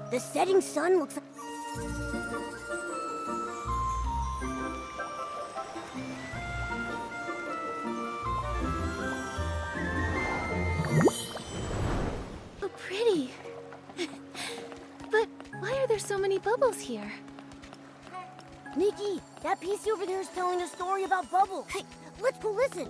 The setting sun looks like... Oh, pretty. But why are there so many bubbles here? Nikki, that PC over there is telling a story about bubbles. Hey, let's go listen.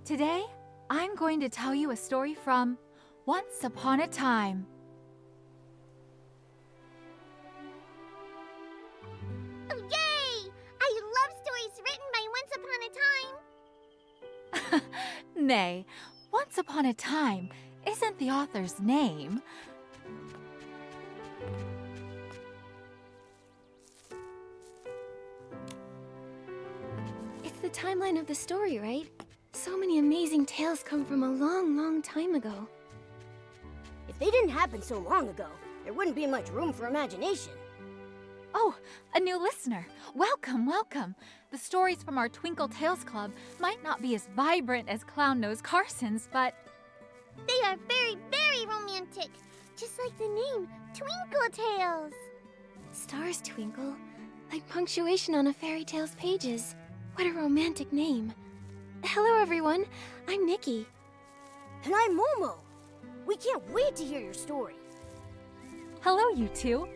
Today, I'm going to tell you a story from Once Upon a Time. Oh, yay! I love stories written by Once Upon a Time. Nay, Once Upon a Time isn't the author's name. It's the timeline of the story, right? So many amazing tales come from a long, long time ago. If they didn't happen so long ago, there wouldn't be much room for imagination. Oh, a new listener. Welcome, welcome. The stories from our Twinkle Tales Club might not be as vibrant as Clown Nose Carson's, but They are very, very romantic. Just like the name, Twinkle Tales. Stars twinkle, like punctuation on a fairy tale's pages. What a romantic name. Hello, everyone. I'm Nikki. And I'm Momo. We can't wait to hear your story. hello, you two.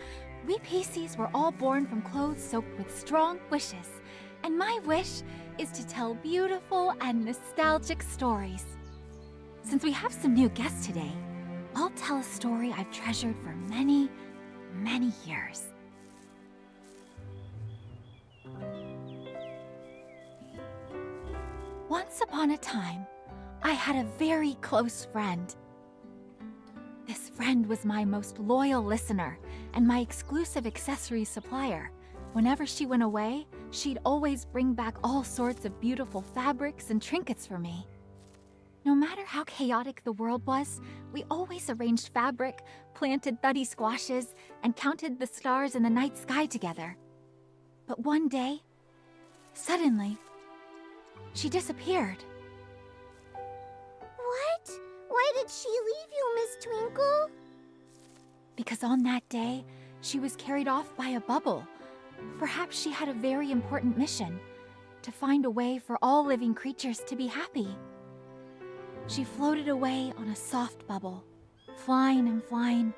We PCs were all born from clothes soaked with strong wishes, and my wish is to tell beautiful and nostalgic stories. Since we have some new guests today, I'll tell a story I've treasured for many, many years. Once upon a time, I had a very close friend. This friend was my most loyal listener and my exclusive accessory supplier. Whenever she went away, she'd always bring back all sorts of beautiful fabrics and trinkets for me. No matter how chaotic the world was, we always arranged fabric, planted thuddy squashes, and counted the stars in the night sky together. But one day, suddenly, she disappeared. What? Why did she leave you, Miss Twinkle? Because on that day, she was carried off by a bubble. Perhaps she had a very important mission, to find a way for all living creatures to be happy. She floated away on a soft bubble, flying and flying,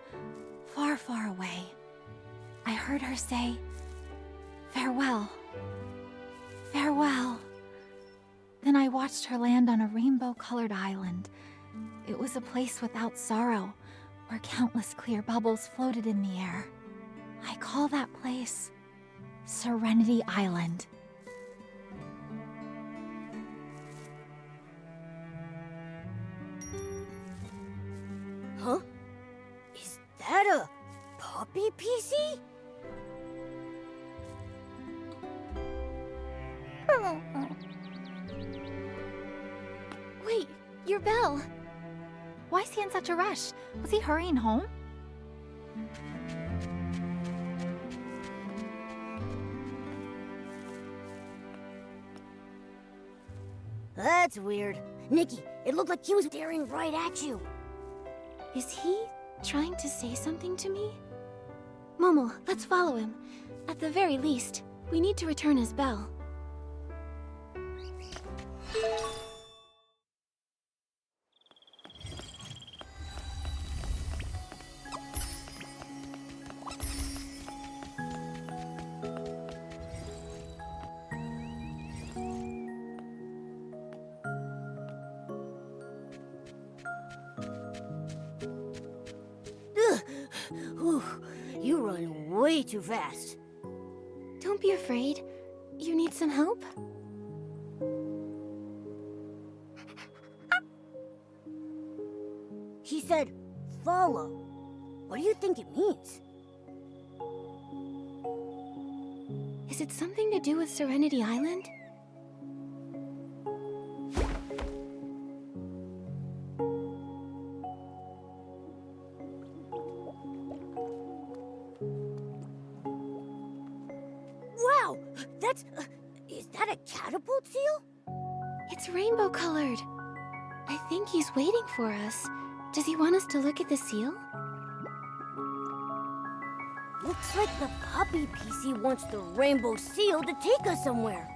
far, far away. I heard her say, "Farewell, farewell." Then I watched her land on a rainbow-colored island. It was a place without sorrow, where countless clear bubbles floated in the air. I call that place Serenity Island. Huh? Is that a puppy PC? Wait, your bell. Why is he in such a rush? Was he hurrying home? That's weird. Nikki, it looked like he was staring right at you. Is he trying to say something to me? Momo, let's follow him. At the very least, we need to return his bell. Whew, you run way too fast. Don't be afraid. You need some help? He said, follow. What do you think it means? Is it something to do with Serenity Island? Wow! That's... is that a catapult seal? It's rainbow colored. I think he's waiting for us. Does he want us to look at the seal? Looks like the puppy PC wants the rainbow seal to take us somewhere.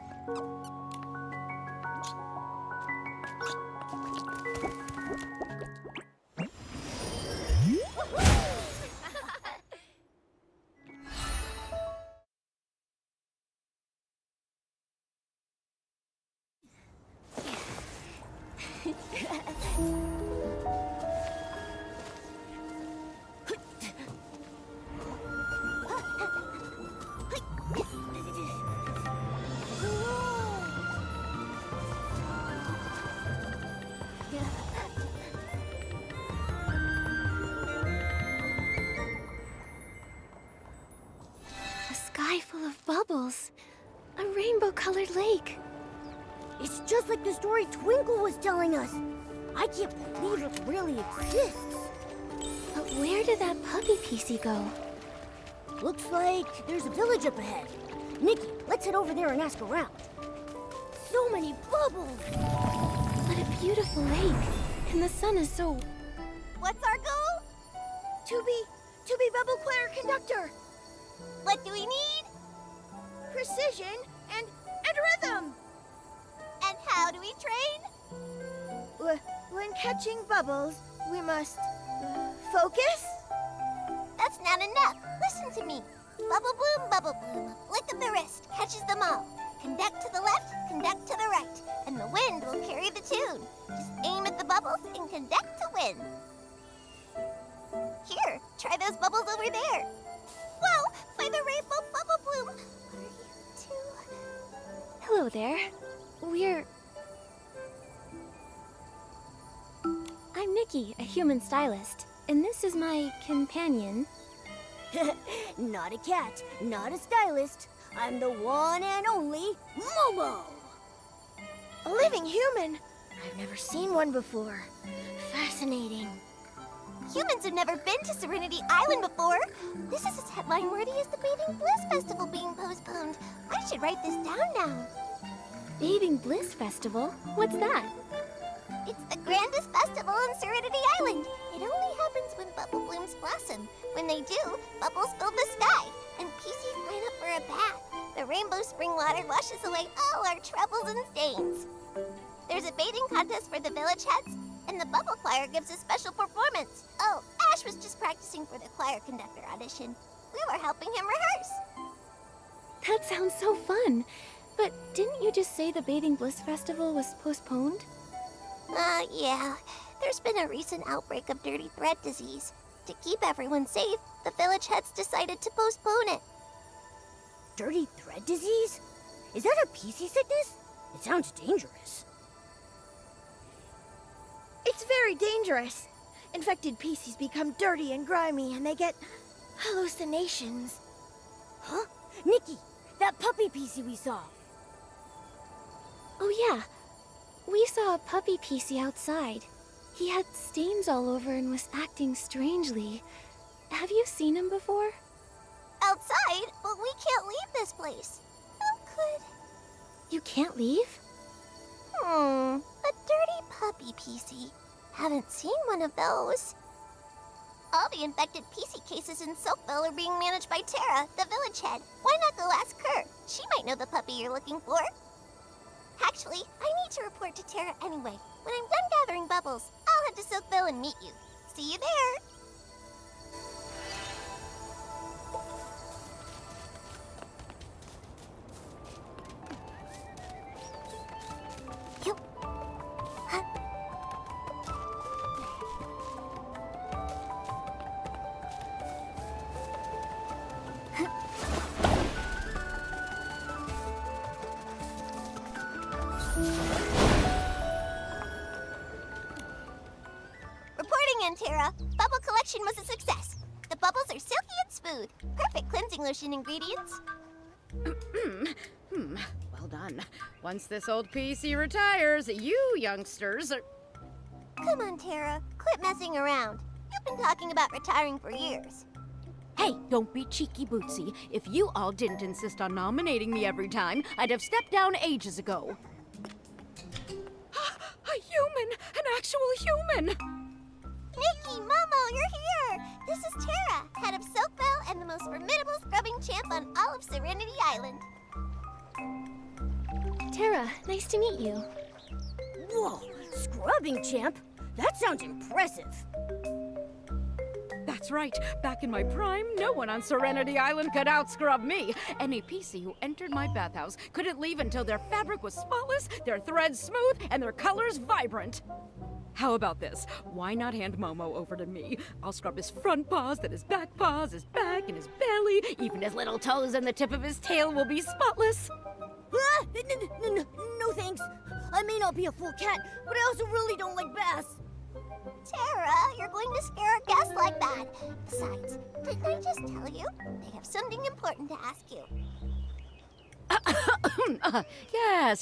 A sky full of bubbles. A rainbow-colored lake. It's just like the story Twinkle was telling us. I can't believe it really exists. But where did that puppy PC go? Looks like there's a village up ahead. Nikki, let's head over there and ask around. So many bubbles! What a beautiful lake. And the sun is so... What's our goal? To be Bubble Choir Conductor! What do we need? Precision and rhythm! And how do we train? When catching bubbles, we must focus? That's not enough. Listen to me. Bubblebloom, Bubblebloom. Flick of the wrist, catches them all. Conduct to the left, conduct to the right. And the wind will carry the tune. Just aim at the bubbles and conduct to win. Here, try those bubbles over there. Whoa, by the rainbow Bubblebloom. What are you two? Hello there. I'm Nikki, a human stylist. And this is my companion. Not a cat, not a stylist. I'm the one and only Momo. A living human? I've never seen one before. Fascinating. Humans have never been to Serenity Island before. This is as headline-worthy as the Bathing Bliss Festival being postponed. I should write this down now. Bathing Bliss Festival? What's that? It's the grandest festival on Serenity Island. It only happens when bubble blooms blossom. When they do, bubbles fill the sky, and PCs line up for a bath. The rainbow spring water washes away all our troubles and stains. There's a bathing contest for the village heads, and the bubble choir gives a special performance. Oh, Ash was just practicing for the choir conductor audition. We were helping him rehearse. That sounds so fun. But didn't you just say the Bathing Bliss Festival was postponed? Yeah. There's been a recent outbreak of dirty thread disease. To keep everyone safe, the village heads decided to postpone it. Dirty thread disease? Is that a PC sickness? It sounds dangerous. It's very dangerous. Infected PCs become dirty and grimy, and they get hallucinations. Huh? Nikki, that puppy PC we saw. Oh yeah. We saw a puppy PC outside. He had stains all over and was acting strangely. Have you seen him before? Outside? But we can't leave this place. How could... You can't leave? A dirty puppy PC. Haven't seen one of those. All the infected PC cases in Soapville are being managed by Tara, the village head. Why not go ask her? She might know the puppy you're looking for. Actually, I need to report to Tara anyway. When I'm done gathering bubbles, I'll head to Soapville and meet you. See you there. Reporting in, Tara. Bubble collection was a success. The The bubbles are silky and smooth. Perfect cleansing lotion ingredients. Well done. Once this old PC retires, you youngsters are... Come on, Tara. Quit messing around. You've been talking about retiring for years. Hey, don't be cheeky, Bootsy. If you all didn't insist on nominating me every time, I'd have stepped down ages ago. A human! An actual human! Nikki, Momo, you're here! This is Tara, head of Silkville and the most formidable scrubbing champ on all of Serenity Island. Tara, nice to meet you. Whoa, scrubbing champ? That sounds impressive. That's right. Back in my prime, no one on Serenity Island could outscrub me. Any PC who entered my bathhouse couldn't leave until their fabric was spotless, their threads smooth, and their colors vibrant. How about this? Why not hand Momo over to me? I'll scrub his front paws, then his back paws, his back, and his belly. Even his little toes and the tip of his tail will be spotless. Ah, no thanks. I may not be a full cat, but I also really don't like baths. Tara, you're going to scare our guests like that. Besides, didn't I just tell you? They have something important to ask you.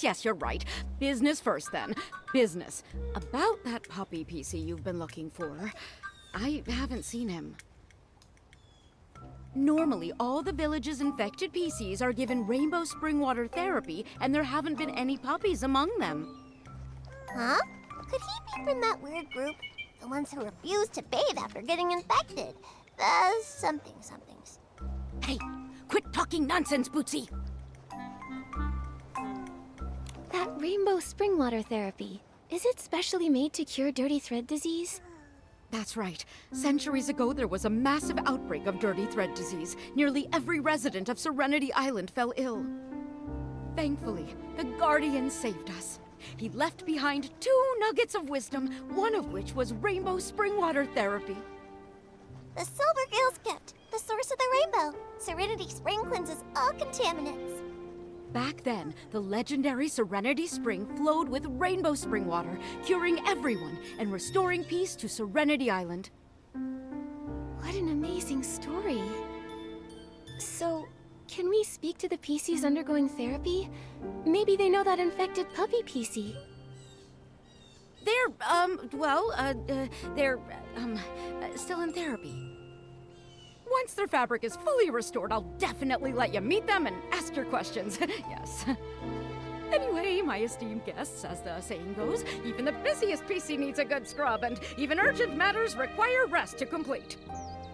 Yes, you're right. Business first, then. Business. About that puppy PC you've been looking for. I haven't seen him. Normally, all the village's infected PCs are given rainbow spring water therapy, and there haven't been any puppies among them. Huh? Could he be from that weird group? The ones who refuse to bathe after getting infected? The somethings. Hey, quit talking nonsense, Bootsy! That rainbow spring water therapy, is it specially made to cure dirty thread disease? That's right. Centuries ago, there was a massive outbreak of dirty thread disease. Nearly every resident of Serenity Island fell ill. Thankfully, the Guardian saved us. He left behind 2 nuggets of wisdom, one of which was rainbow spring water therapy. The Silver Gill's gift, the source of the rainbow. Serenity Spring cleanses all contaminants. Back then, the legendary Serenity Spring flowed with rainbow spring water, curing everyone and restoring peace to Serenity Island. What an amazing story. So, can we speak to the PCs undergoing therapy? Maybe they know that infected puppy PC. They're still in therapy. Once their fabric is fully restored, I'll definitely let you meet them and ask your questions. Yes. Anyway, my esteemed guests, as the saying goes, even the busiest PC needs a good scrub, and even urgent matters require rest to complete.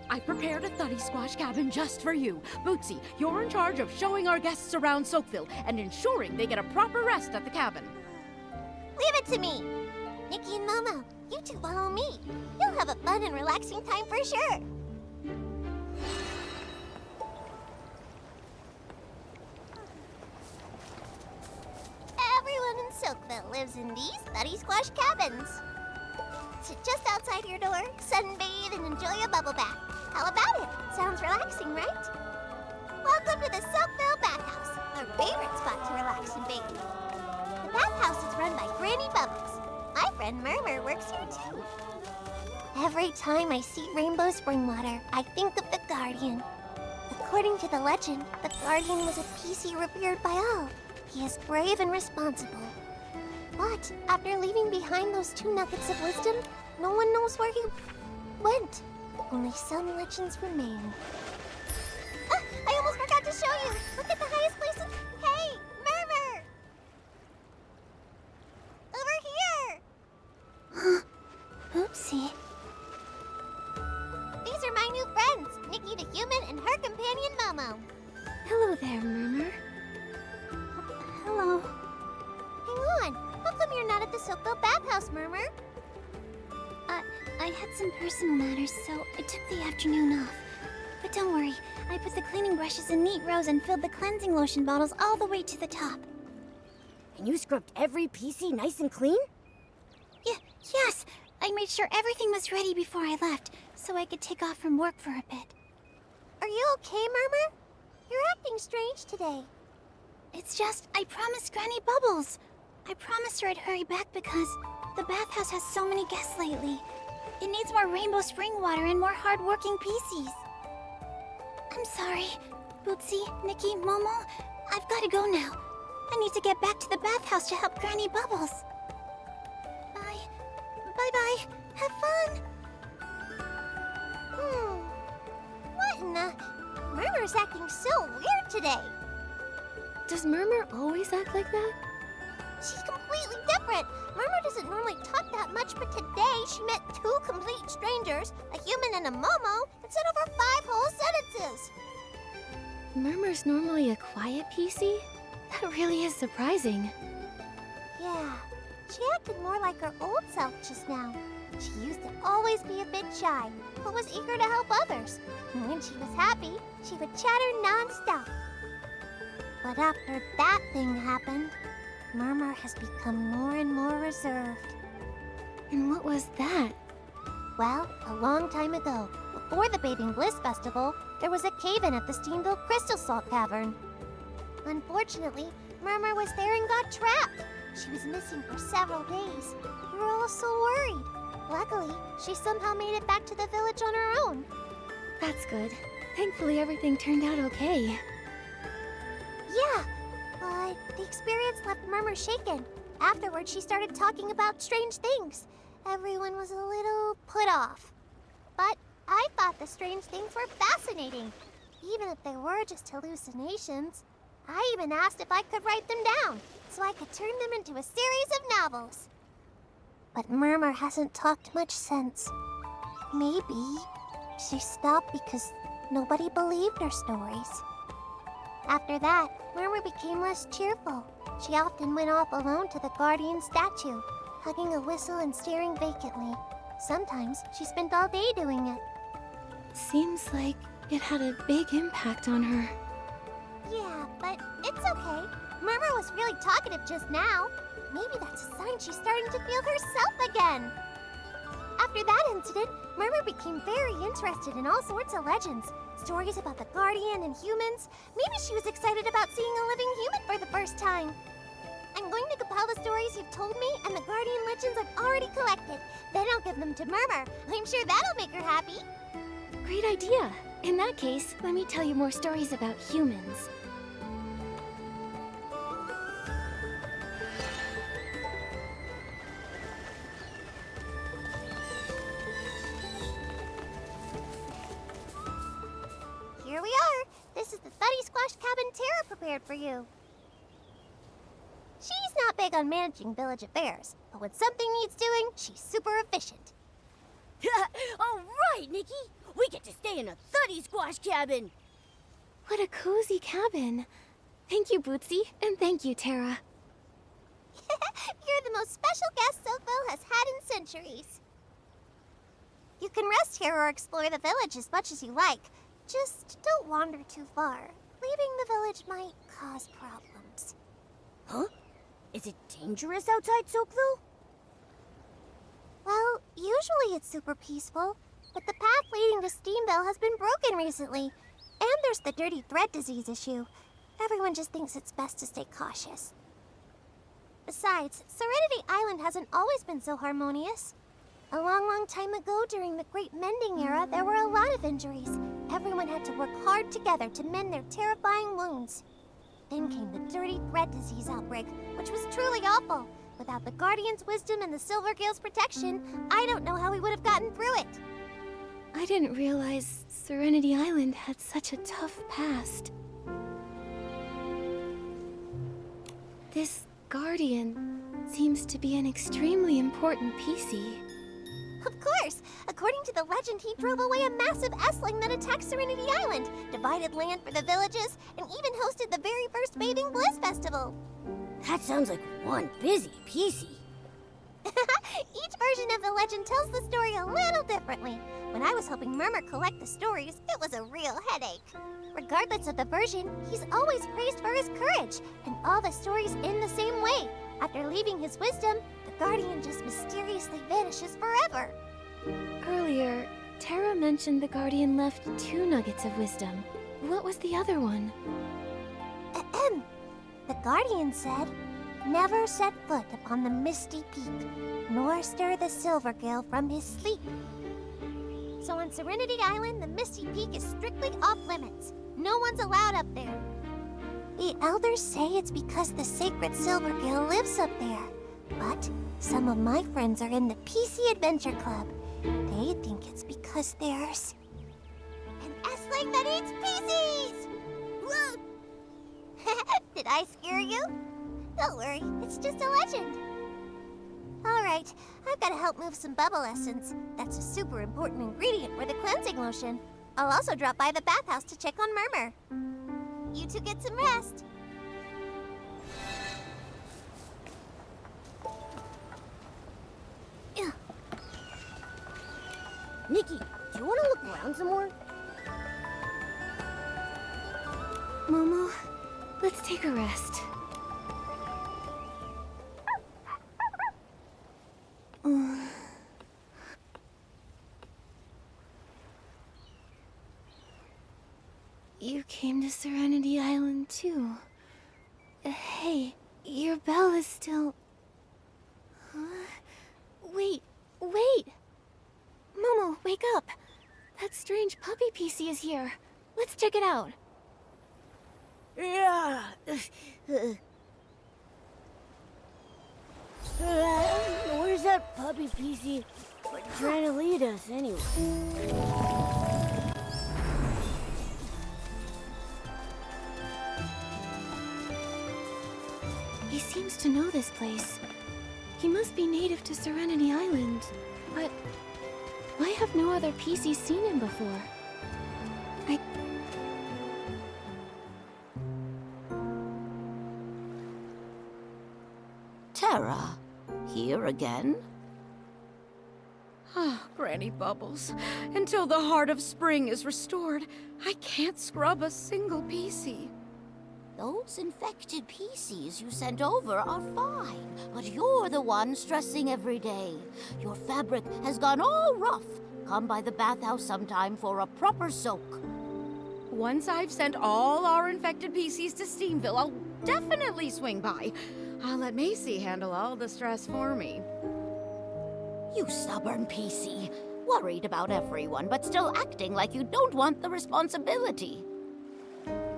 I've prepared a thuddy squash cabin just for you. Bootsy, you're in charge of showing our guests around Soakville and ensuring they get a proper rest at the cabin. Leave it to me. Nikki and Momo, you two follow me. You'll have a fun and relaxing time for sure. Everyone in Silkville lives in these thuddy squash cabins. Sit just outside your door, sunbathe, and enjoy a bubble bath. How about it? Sounds relaxing, right? Welcome to the Silkville Bathhouse, our favorite spot to relax and bathe. The bathhouse is run by Granny Bubbles. My friend Murmur works here too. Every time I see rainbow spring water, I think of the Guardian. According to the legend, the Guardian was a PC revered by all. He is brave and responsible. But after leaving behind those 2 nuggets of wisdom, no one knows where he went. Only some legends remain. Ah, I almost forgot to show you. Look at the highest place in... Hey, Murmur! Over here! Oopsie. These are my new friends, Nikki the human and her companion Momo. Hello there, Murmur. Hello. Hang on. How come you're not at the Silkville Bathhouse, Murmur? I had some personal matters, so I took the afternoon off. But don't worry, I put the cleaning brushes in neat rows and filled the cleansing lotion bottles all the way to the top. And you scrubbed every PC nice and clean? Yes, I made sure everything was ready before I left, so I could take off from work for a bit. Are you okay, Murmur? You're acting strange today. It's just, I promised Granny Bubbles. I promised her I'd hurry back because the bathhouse has so many guests lately. It needs more rainbow spring water and more hard-working PCs. I'm sorry. Bootsy, Nikki, Momo, I've got to go now. I need to get back to the bathhouse to help Granny Bubbles. Bye. Bye-bye. Have fun. What in the... Murmur's acting so weird today. Does Murmur always act like that? She's completely different. Murmur doesn't normally talk that much, but today she met two complete strangers, a human and a Momo, and said over 5 whole sentences. Murmur's normally a quiet PC? That really is surprising. Yeah, she acted more like her old self just now. She used to always be a bit shy, but was eager to help others. And when she was happy, she would chatter non-stop. But after that thing happened, Murmur has become more and more reserved. And what was that? Well, a long time ago, before the Bathing Bliss Festival, there was a cave-in at the Steamville Crystal Salt Cavern. Unfortunately, Murmur was there and got trapped. She was missing for several days. We were all so worried. Luckily, she somehow made it back to the village on her own. That's good. Thankfully, everything turned out okay. Yeah, but the experience left Murmur shaken. Afterward, she started talking about strange things. Everyone was a little put off. But I thought the strange things were fascinating, even if they were just hallucinations. I even asked if I could write them down, so I could turn them into a series of novels. But Murmur hasn't talked much since. Maybe she stopped because nobody believed her stories. After that, Murmur became less cheerful. She often went off alone to the Guardian statue, hugging a whistle and staring vacantly. Sometimes she spent all day doing it. Seems like it had a big impact on her. Yeah, but it's okay. Murmur was really talkative just now. Maybe that's a sign she's starting to feel herself again. After that incident, Murmur became very interested in all sorts of legends. Stories about the Guardian and humans. Maybe she was excited about seeing a living human for the first time. I'm going to compile the stories you've told me and the Guardian legends I've already collected. Then I'll give them to Murmur. I'm sure that'll make her happy. Great idea. In that case, let me tell you more stories about humans. Here we are. This is the Thuddy Squash Cabin Tara prepared for you. She's not big on managing village affairs, but when something needs doing, she's super efficient. All right, Nikki. We get to stay in a Thuddy Squash cabin. What a cozy cabin. Thank you, Bootsy, and thank you, Tara. You're the most special guest Silkville has had in centuries. You can rest here or explore the village as much as you like. Just don't wander too far. Leaving the village might cause problems. Huh? Is it dangerous outside Silkville? Well, usually it's super peaceful, but the path leading to Steamville has been broken recently. And there's the dirty thread disease issue. Everyone just thinks it's best to stay cautious. Besides, Serenity Island hasn't always been so harmonious. A long time ago, during the Great Mending Era, there were a lot of injuries. Everyone had to work hard together to mend their terrifying wounds. Then came the dirty thread disease outbreak, which was truly awful. Without the Guardian's wisdom and the Silvergale's protection, I don't know how we would have gotten through it. I didn't realize Serenity Island had such a tough past. This Guardian seems to be an extremely important PC. Of course! According to the legend, he drove away a massive S-Ling that attacked Serenity Island, divided land for the villages, and even hosted the very first Bathing Bliss Festival. That sounds like one busy PC. Each version of the legend tells the story a little differently. When I was helping Murmur collect the stories, it was a real headache. Regardless of the version, he's always praised for his courage, and all the stories end the same way. After leaving his wisdom, the Guardian just mysteriously vanishes forever. Earlier, Tara mentioned the Guardian left 2 nuggets of wisdom. What was the other one? Ahem. The Guardian said, "Never set foot upon the misty peak, nor stir the Silvergale from his sleep." So on Serenity Island, the Misty Peak is strictly off-limits. No one's allowed up there. The elders say it's because the sacred Silver Gill lives up there. But some of my friends are in the PC Adventure Club. They think it's because there's an S-Link that eats PCs! Did I scare you? Don't worry, it's just a legend. All right, I've got to help move some bubble essence. That's a super important ingredient for the cleansing lotion. I'll also drop by the bathhouse to check on Murmur. You two get some rest. Nikki, do you want to look around some more? Momo, let's take a rest. You came to Serenity Island too. Hey, your bell is still... Wait! Momo, wake up! That strange puppy PC is here. Let's check it out. Yeah. Where's that puppy PC trying to lead us anyway? He seems to know this place. He must be native to Serenity Island. But why have no other PCs seen him before? Terra, here again? Ah, Granny Bubbles. Until the heart of spring is restored, I can't scrub a single PC. Those infected PCs you sent over are fine, but you're the one stressing every day. Your fabric has gone all rough. Come by the bathhouse sometime for a proper soak. Once I've sent all our infected PCs to Steamville, I'll definitely swing by. I'll let Macy handle all the stress for me. You stubborn PC. Worried about everyone, but still acting like you don't want the responsibility.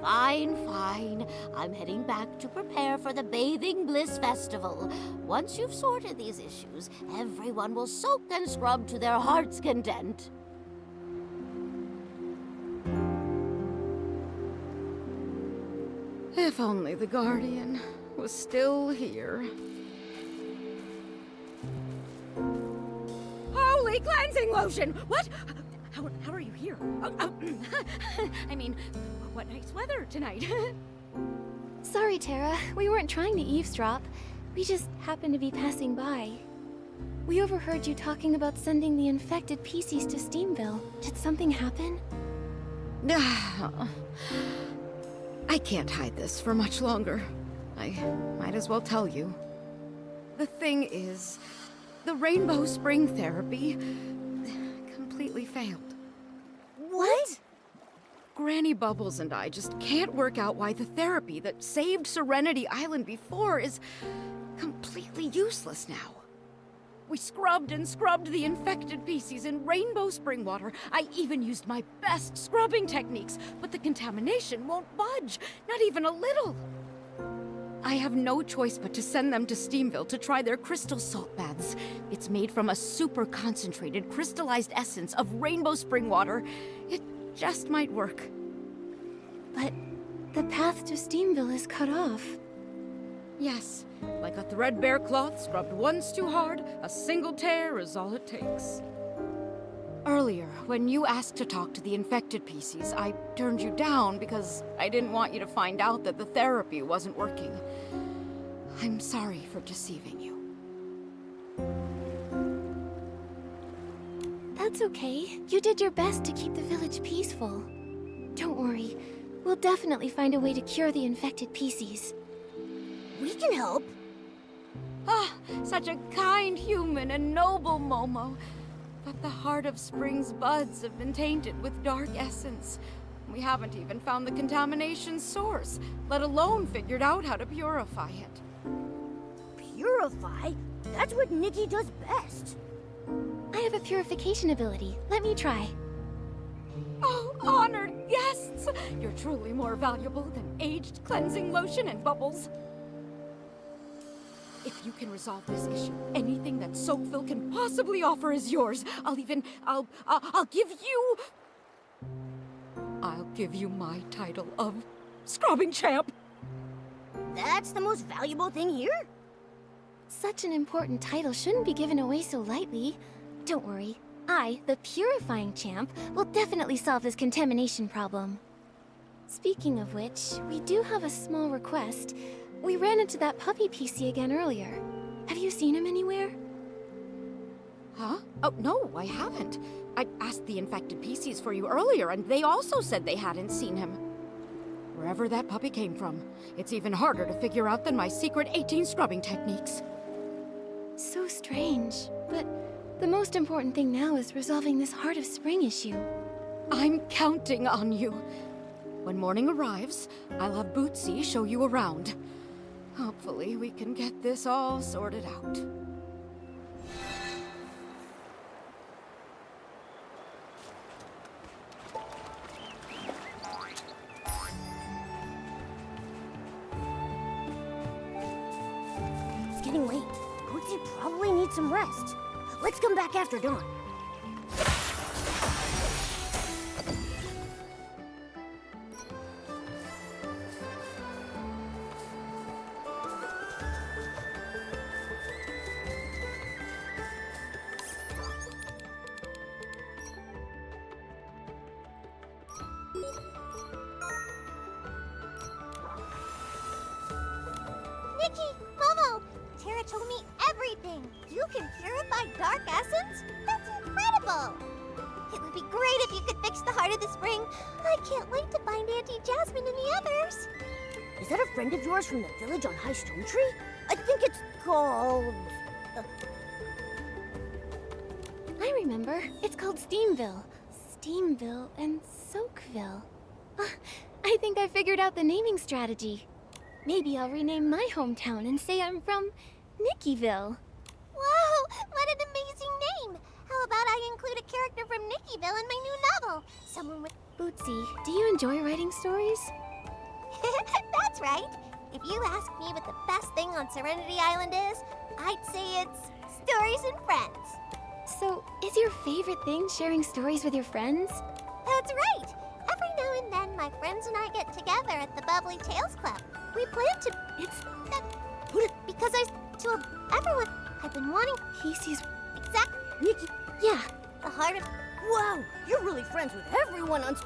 Fine. I'm heading back to prepare for the Bathing Bliss Festival. Once you've sorted these issues, everyone will soak and scrub to their heart's content. If only the Guardian was still here. Holy cleansing lotion! What? How are you here? I mean, what nice weather tonight. Sorry, Terra. We weren't trying to eavesdrop. We just happened to be passing by. We overheard you talking about sending the infected PCs to Steamville. Did something happen? I can't hide this for much longer. I might as well tell you. The thing is, the Rainbow Spring therapy completely failed. What? Granny Bubbles and I just can't work out why the therapy that saved Serenity Island before is completely useless now. We scrubbed and scrubbed the infected PCs in Rainbow Spring water. I even used my best scrubbing techniques, but the contamination won't budge, not even a little. I have no choice but to send them to Steamville to try their crystal salt baths. It's made from a super concentrated crystallized essence of Rainbow Spring water. It just might work. But the path to Steamville is cut off. Yes, like a threadbare cloth scrubbed once too hard, a single tear is all it takes. Earlier, when you asked to talk to the infected PCs, I turned you down because I didn't want you to find out that the therapy wasn't working. I'm sorry for deceiving you. That's okay. You did your best to keep the village peaceful. Don't worry. We'll definitely find a way to cure the infected PCs. We can help. Ah, such a kind human and noble Momo. But the heart of spring's buds have been tainted with dark essence. We haven't even found the contamination source, let alone figured out how to purify it. Purify? That's what Nikki does best. I have a purification ability. Let me try. honored guests! You're truly more valuable than aged cleansing lotion and bubbles. If you can resolve this issue, anything that Soakville can possibly offer is yours. I'll give you my title of Scrubbing Champ. That's the most valuable thing here? Such an important title shouldn't be given away so lightly. Don't worry, I, the Purifying Champ, will definitely solve this contamination problem. Speaking of which, we do have a small request. We ran into that puppy PC again earlier. Have you seen him anywhere? Huh? Oh, no, I haven't. I asked the infected PCs for you earlier, and they also said they hadn't seen him. Wherever that puppy came from, it's even harder to figure out than my secret 18 scrubbing techniques. So strange, but the most important thing now is resolving this Heart of Spring issue. I'm counting on you. When morning arrives, I'll have Bootsy show you around. Hopefully we can get this all sorted out. It's getting late. Bootsy probably needs some rest. Let's come back after dawn. Nikki, Momo, Tara told me everything. You can purify dark essence? That's incredible. It would be great if you could fix the Heart of the Spring. I can't wait to find Auntie Jasmine and the others. Is that a friend of yours from the village on High Stone Tree? I think it's called... I remember. It's called Steamville. Steamville and Soakville. I think I figured out the naming strategy. Maybe I'll rename my hometown and say I'm from Nickyville. Whoa, what an amazing name. How about I include a character from Nickyville in my new novel? Someone with... Bootsy, do you enjoy writing stories? That's right. If you ask me what the best thing on Serenity Island is, I'd say it's stories and friends. So, is your favorite thing sharing stories with your friends? That's right. Every now and then, my friends and I get together at the Bubbly Tales Club. We plan to... because I told everyone I've been wanting... Casey's... Exactly. Nikki, Yeah. The Heart of... wow, you're really friends with everyone on...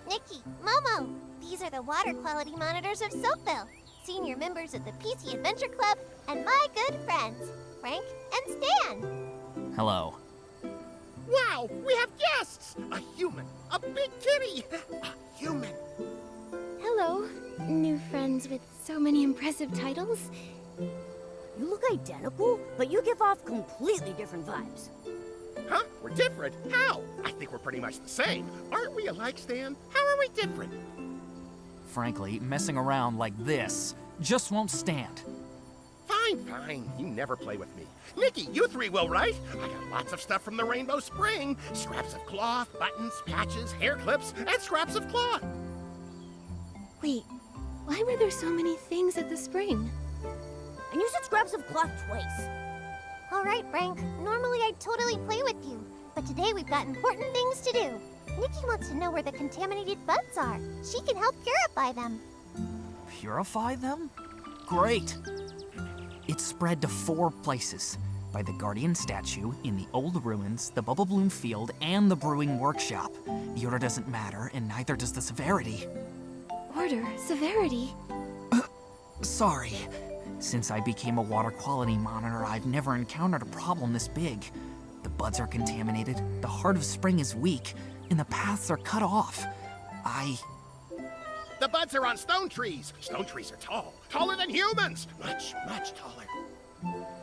Nikki, Momo, these are the water quality monitors of Soapville. Senior members of the PC Adventure Club, and my good friends, Frank and Stan. Hello. Wow, we have guests! A human, a big kitty, a human. Hello, new friends with so many impressive titles. You look identical, but you give off completely different vibes. Huh? We're different? How? I think we're pretty much the same. Aren't we alike, Stan? How are we different? Frankly, messing around like this just won't stand. Fine, fine. You never play with me. Nikki, you three will, right? I got lots of stuff from the Rainbow Spring. Scraps of cloth, buttons, patches, hair clips, and scraps of cloth. Wait, why were there so many things at the spring? And you said scraps of cloth twice. All right, Frank. Normally I'd totally play with you, but today we've got important things to do. Nikki wants to know where the contaminated buds are. She can help purify them. Purify them? Great! It's spread to 4 places. By the Guardian statue, in the old ruins, the Bubblebloom field, and the Brewing workshop. The order doesn't matter, and neither does the severity. Order, severity. Sorry. Since I became a water quality monitor, I've never encountered a problem this big. The buds are contaminated, the Heart of Spring is weak, and the paths are cut off. The buds are on stone trees. Stone trees are tall. Taller than humans. Much, much taller.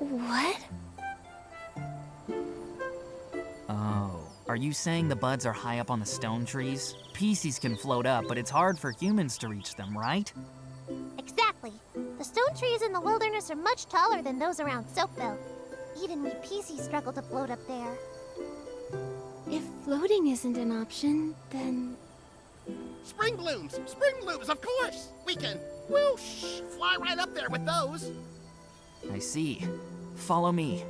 What? Are you saying the buds are high up on the stone trees? Pieces can float up, but it's hard for humans to reach them, right? Exactly. The stone trees in the wilderness are much taller than those around Soapville. Even we Peasies struggle to float up there. If floating isn't an option, then... Spring blooms! Spring blooms, of course! We can, whoosh, fly right up there with those. I see. Follow me.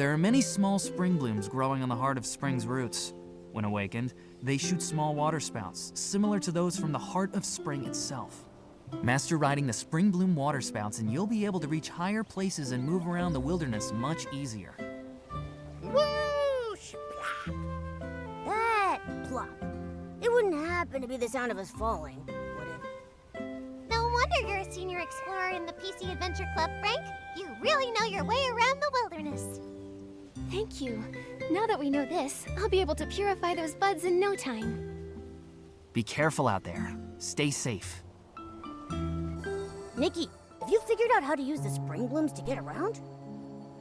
There are many small spring blooms growing on the heart of spring's roots. When awakened, they shoot small water spouts, similar to those from the heart of spring itself. Master riding the spring bloom water spouts and you'll be able to reach higher places and move around the wilderness much easier. Whoosh! Plop. That plop. It wouldn't happen to be the sound of us falling, would it? No wonder you're a senior explorer in the PC Adventure Club, Frank. You really know your way around the wilderness. Thank you. Now that we know this, I'll be able to purify those buds in no time. Be careful out there. Stay safe. Nikki, have you figured out how to use the spring blooms to get around?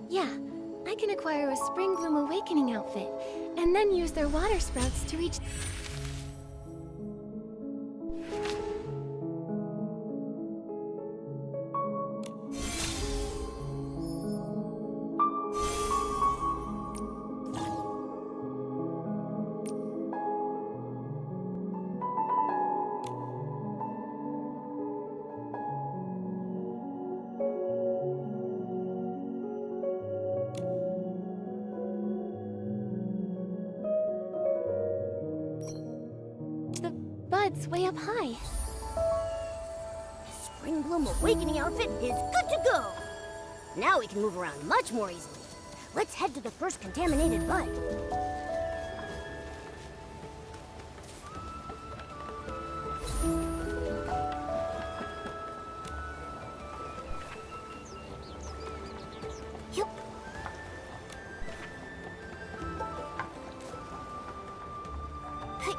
Yeah, I can acquire a Spring Bloom Awakening outfit, and then use their water sprouts to reach... the buds way up high. Spring Bloom Awakening outfit is good to go. Now we can move around much more easily. Let's head to the first contaminated bud. Yup. Hey.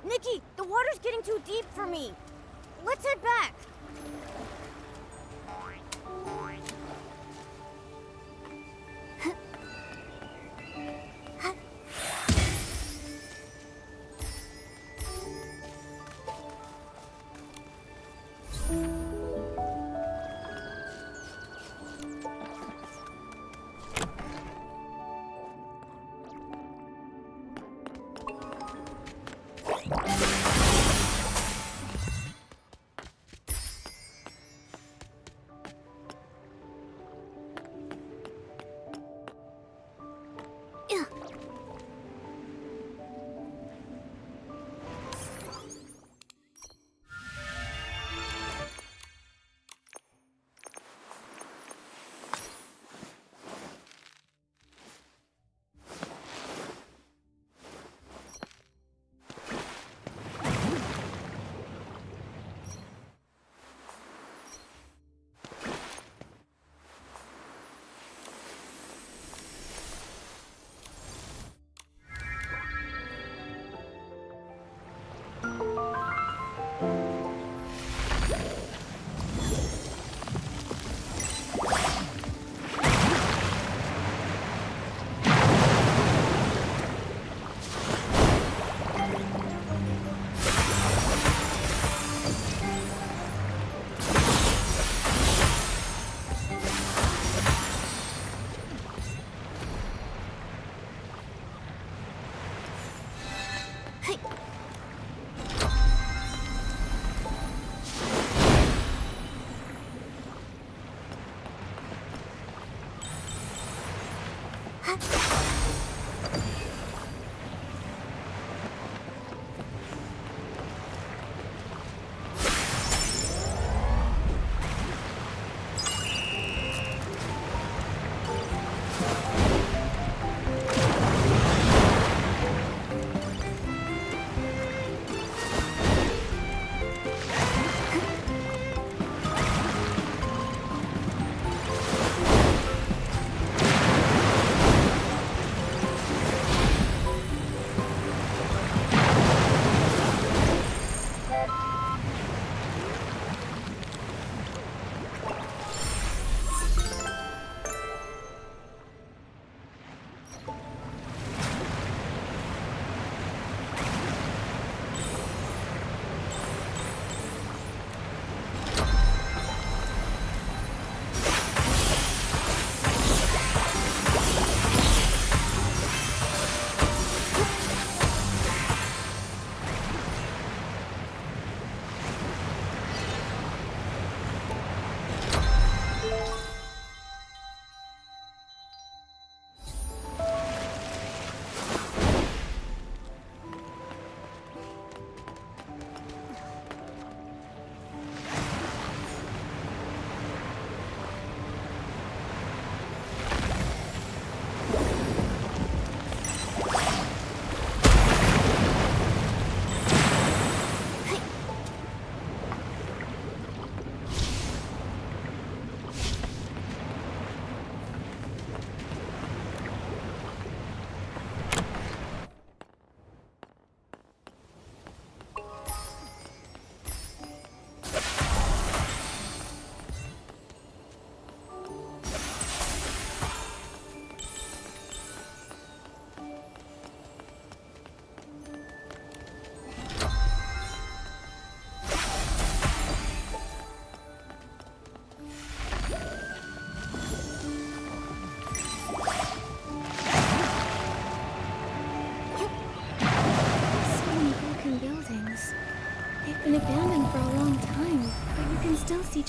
Nikki, the water's getting too deep for me. Let's head back.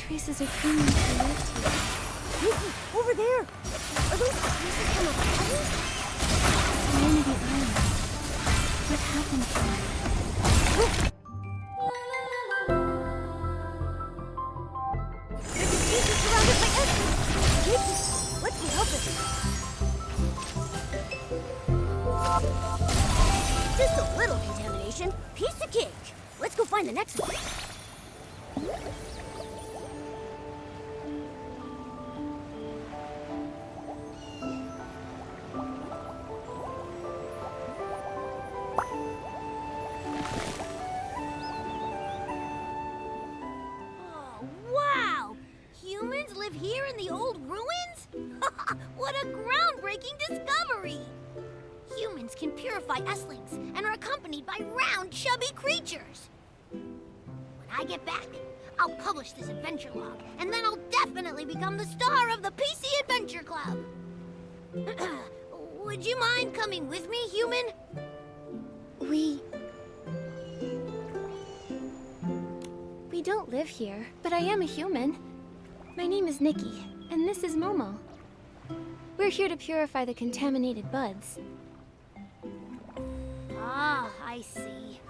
traces of humans who lived here. Nikki, over there! Are those pieces from a body? Serenity Island. What happened here? There's a species surrounded by essence! Nikki, let's get helping. Just a little contamination. Piece of cake. Let's go find the next one. Oh, wow! Humans live here in the old ruins? What a groundbreaking discovery! Humans can purify S-lings and are accompanied by round, chubby creatures. When I get back, I'll publish this adventure log, and then I'll definitely become the star of the PC Adventure Club. Would you mind coming with me, human? We don't live here, but I am a human. My name is Nikki, and this is Momo. We're here to purify the contaminated buds. Ah, I see.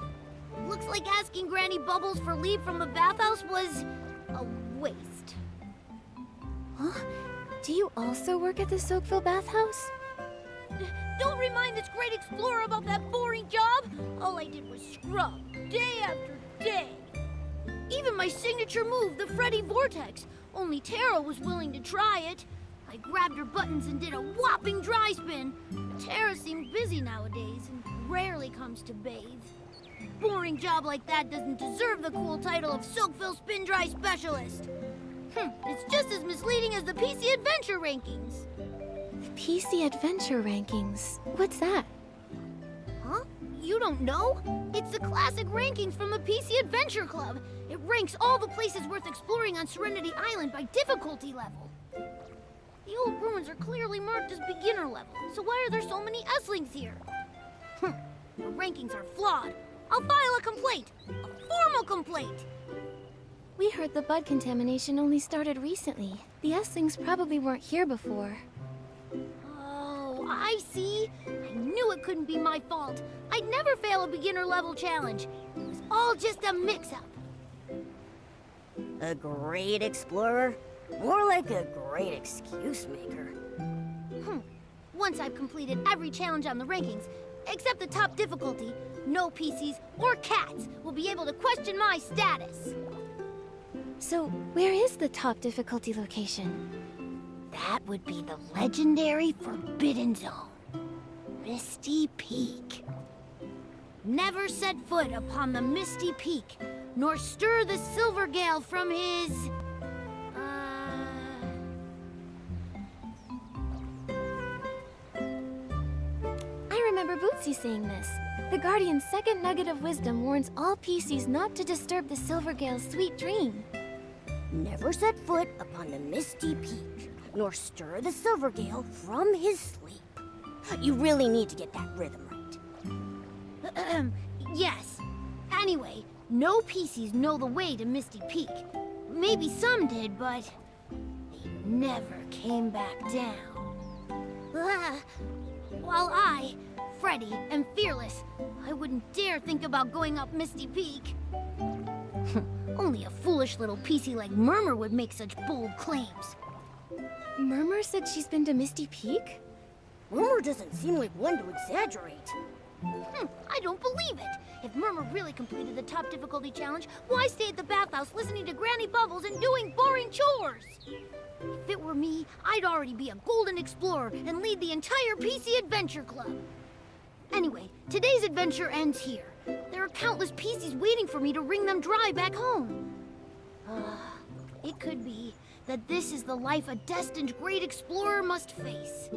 Looks like asking Granny Bubbles for leave from the bathhouse was a waste. Huh? Do you also work at the Soakville bathhouse? Don't remind this great explorer about that boring job. All I did was scrub, day after day. Even my signature move, the Freddy Vortex. Only Tara was willing to try it. I grabbed her buttons and did a whopping dry spin. Tara seemed busy nowadays and rarely comes to bathe. Boring job like that doesn't deserve the cool title of Soakville Spin Dry Specialist. It's just as misleading as the PC Adventure rankings. PC Adventure Rankings. What's that? Huh? You don't know? It's the classic rankings from the PC Adventure Club. It ranks all the places worth exploring on Serenity Island by difficulty level. The old ruins are clearly marked as beginner level, so why are there so many S-lings here? The rankings are flawed. I'll file a complaint. A formal complaint. We heard the bud contamination only started recently. The S-lings probably weren't here before. Oh, I see. I knew it couldn't be my fault. I'd never fail a beginner level challenge. It was all just a mix-up. A great explorer? More like a great excuse maker. Once I've completed every challenge on the rankings, except the top difficulty, no PCs or cats will be able to question my status. So, where is the top difficulty location? That would be the legendary Forbidden Zone, Misty Peak. Never set foot upon the Misty Peak, nor stir the Silvergale from his... I remember Bootsy saying this. The Guardian's second nugget of wisdom warns all PCs not to disturb the Silvergale's sweet dream. Never set foot upon the Misty Peak, nor stir the Silvergale from his sleep. You really need to get that rhythm right. Yes. Anyway, no PCs know the way to Misty Peak. Maybe some did, but they never came back down. While I, Freddy, am fearless, I wouldn't dare think about going up Misty Peak. Only a foolish little PC like Murmur would make such bold claims. Murmur said she's been to Misty Peak? Murmur doesn't seem like one to exaggerate. I don't believe it. If Murmur really completed the top difficulty challenge, why stay at the bathhouse listening to Granny Bubbles and doing boring chores? If it were me, I'd already be a golden explorer and lead the entire PC Adventure Club. Anyway, today's adventure ends here. There are countless PCs waiting for me to wring them dry back home. It could be that this is the life a destined great explorer must face.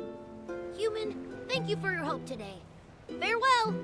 Human, thank you for your help today. Farewell!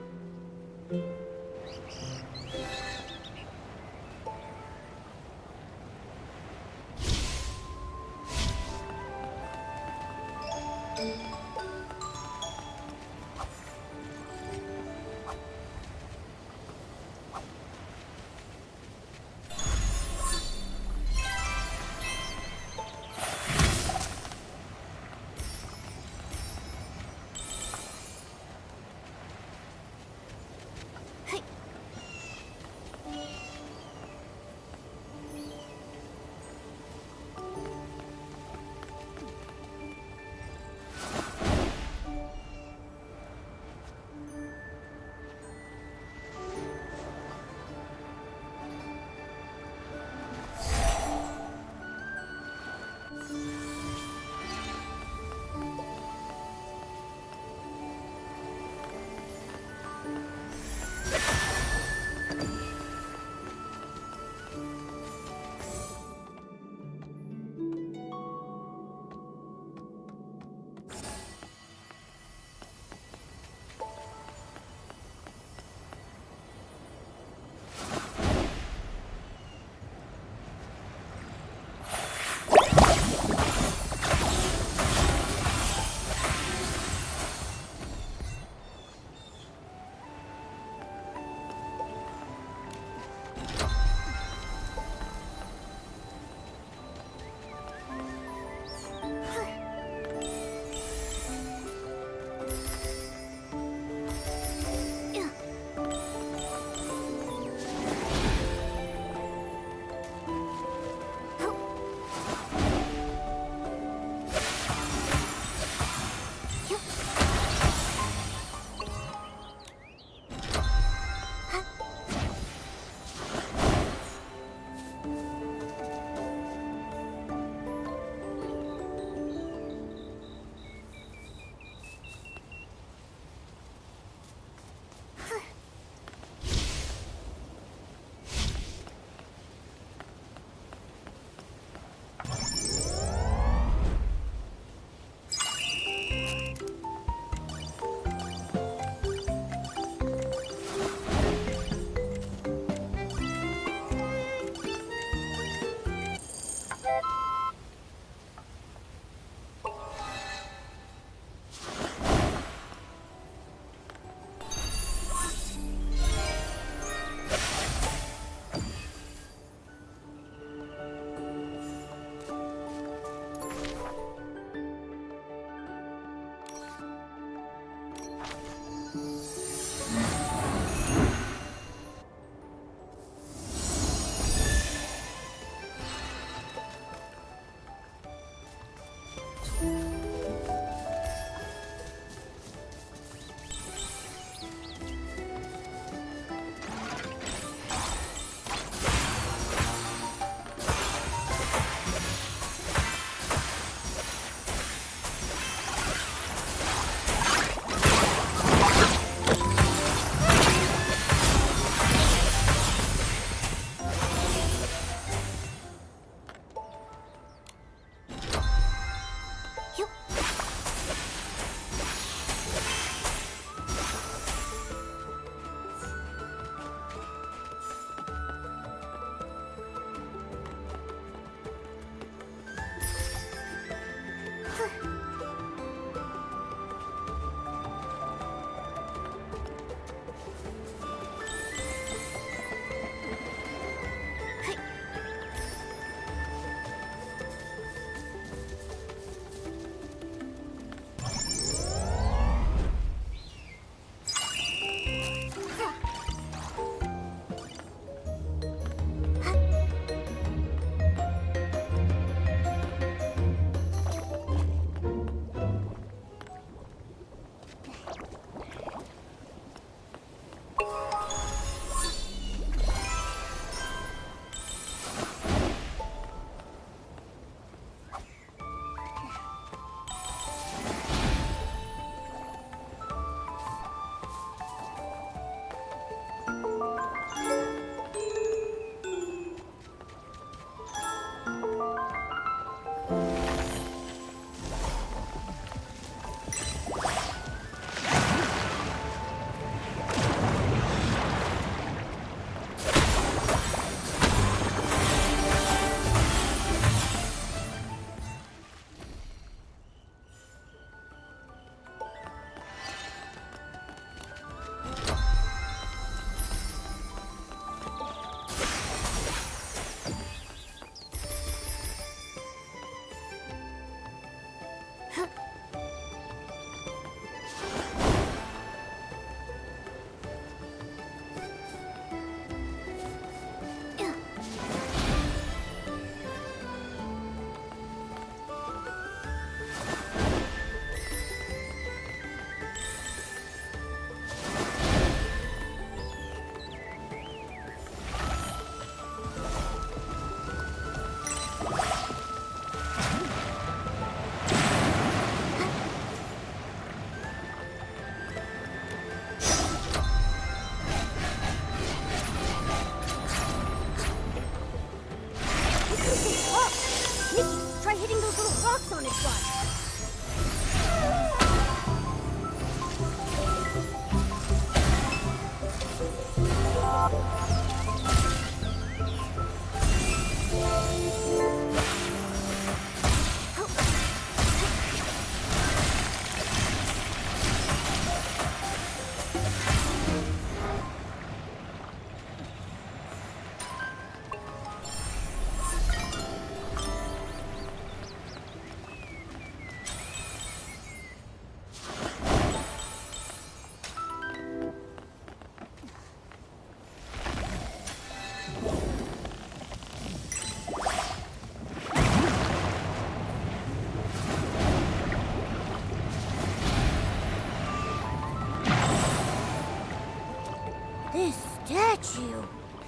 statue.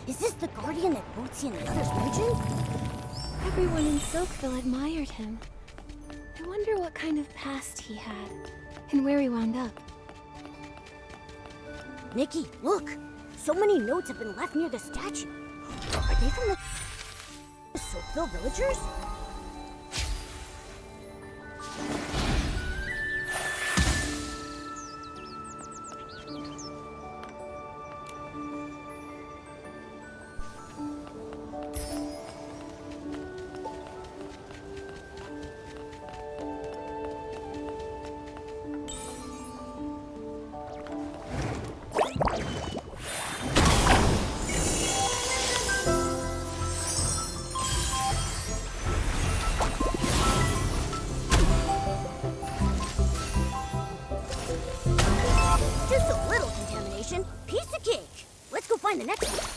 Is this the guardian that Bootsy and the others mentioned? Everyone in Silkville admired him. I wonder what kind of past he had, and where he wound up. Nikki, look! So many notes have been left near the statue. Are they from the Silkville villagers? Just a little contamination. Piece of cake. Let's go find the next one.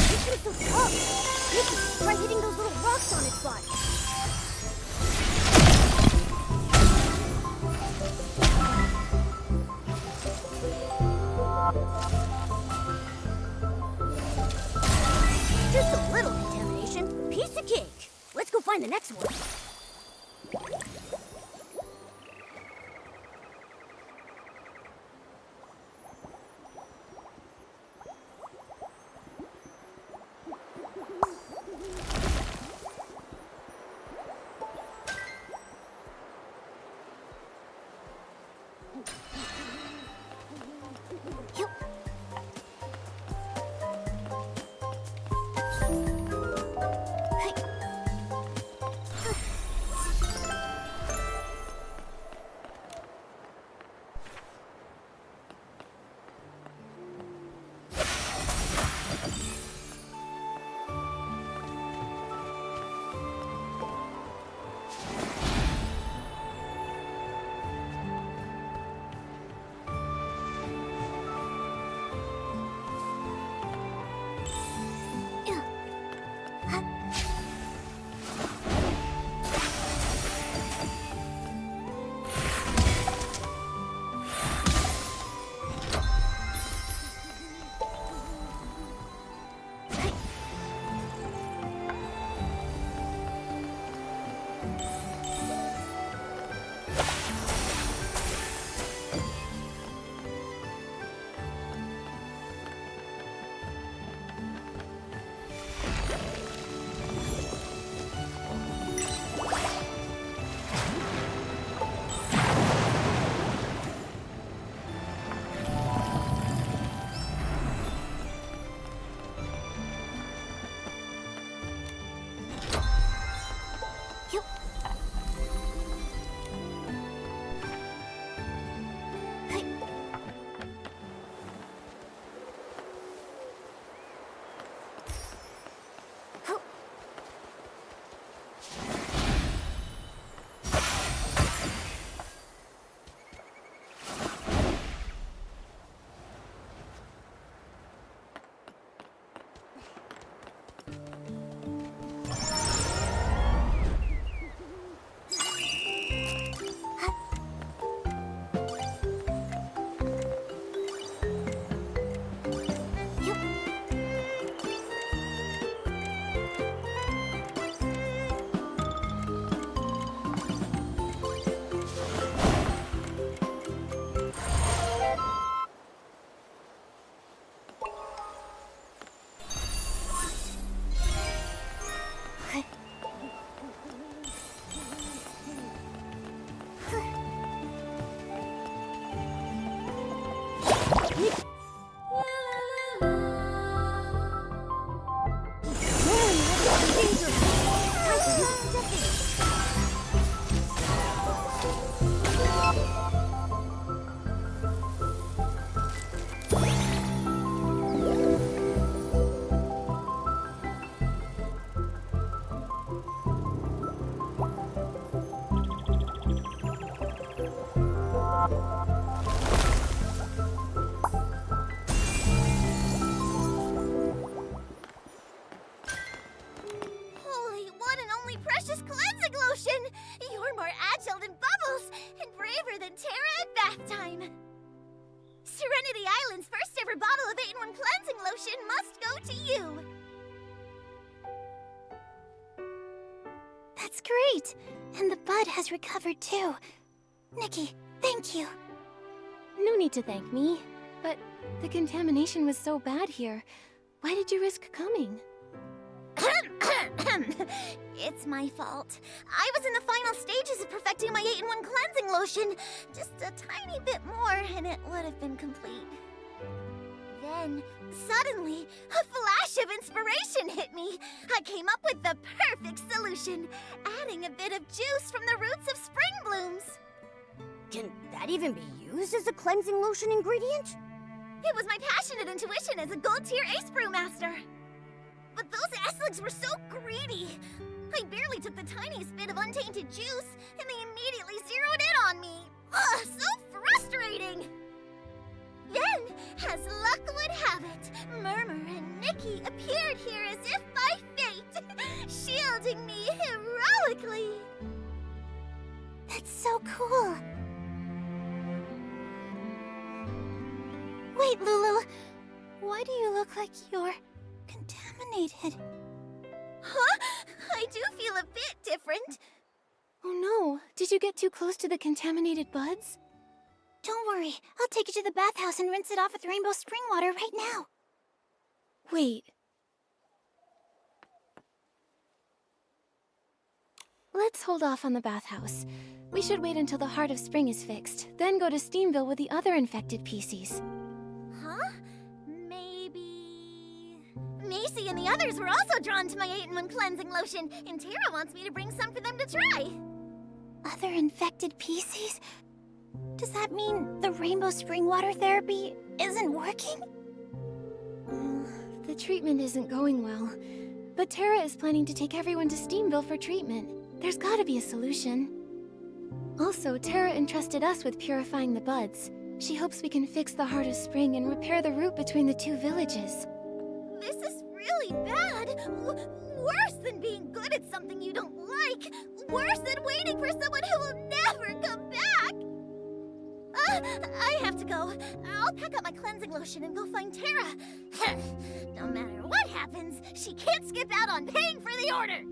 This one's so tough. Nikki, try hitting those little rocks on its body. Just a little contamination. Piece of cake. Let's go find the next one. Serenity Island's first ever bottle of 8-in-1 cleansing lotion must go to you! That's great! And the bud has recovered too. Nikki, thank you! No need to thank me, but the contamination was so bad here. Why did you risk coming? It's my fault. I was in the final stages of perfecting my 8-in-1 cleansing lotion. Just a tiny bit more and it would have been complete. Then, suddenly, a flash of inspiration hit me. I came up with the perfect solution, adding a bit of juice from the roots of spring blooms. Can that even be used as a cleansing lotion ingredient? It was my passionate intuition as a gold-tier ace brewmaster. But those Esligs were so greedy. I barely took the tiniest bit of untainted juice, and they immediately zeroed in on me. Ugh, so frustrating! As luck would have it, Murmur and Nikki appeared here as if by fate, shielding me heroically. That's so cool. Wait, Lulu. Why do you look like you're contaminated? Huh? I do feel a bit different. Oh no, did you get too close to the contaminated buds? Don't worry, I'll take you to the bathhouse and rinse it off with rainbow spring water right now. Wait. Let's hold off on the bathhouse. We should wait until the Heart of Spring is fixed, then go to Steamville with the other infected PCs. Huh? Maybe... Macy and the others were also drawn to my 8-in-1 cleansing lotion, and Tara wants me to bring some for them to try. Other infected PCs? Does that mean the rainbow spring water therapy isn't working? The treatment isn't going well, but Tara is planning to take everyone to Steamville for treatment. There's gotta be a solution. Also, Tara entrusted us with purifying the buds. She hopes we can fix the Heart of Spring and repair the route between the two villages. This is really bad. Worse than being good at something you don't like. Worse than waiting for someone who will never come back. I have to go. I'll pack up my cleansing lotion and go find Tara. No matter what happens, she can't skip out on paying for the order.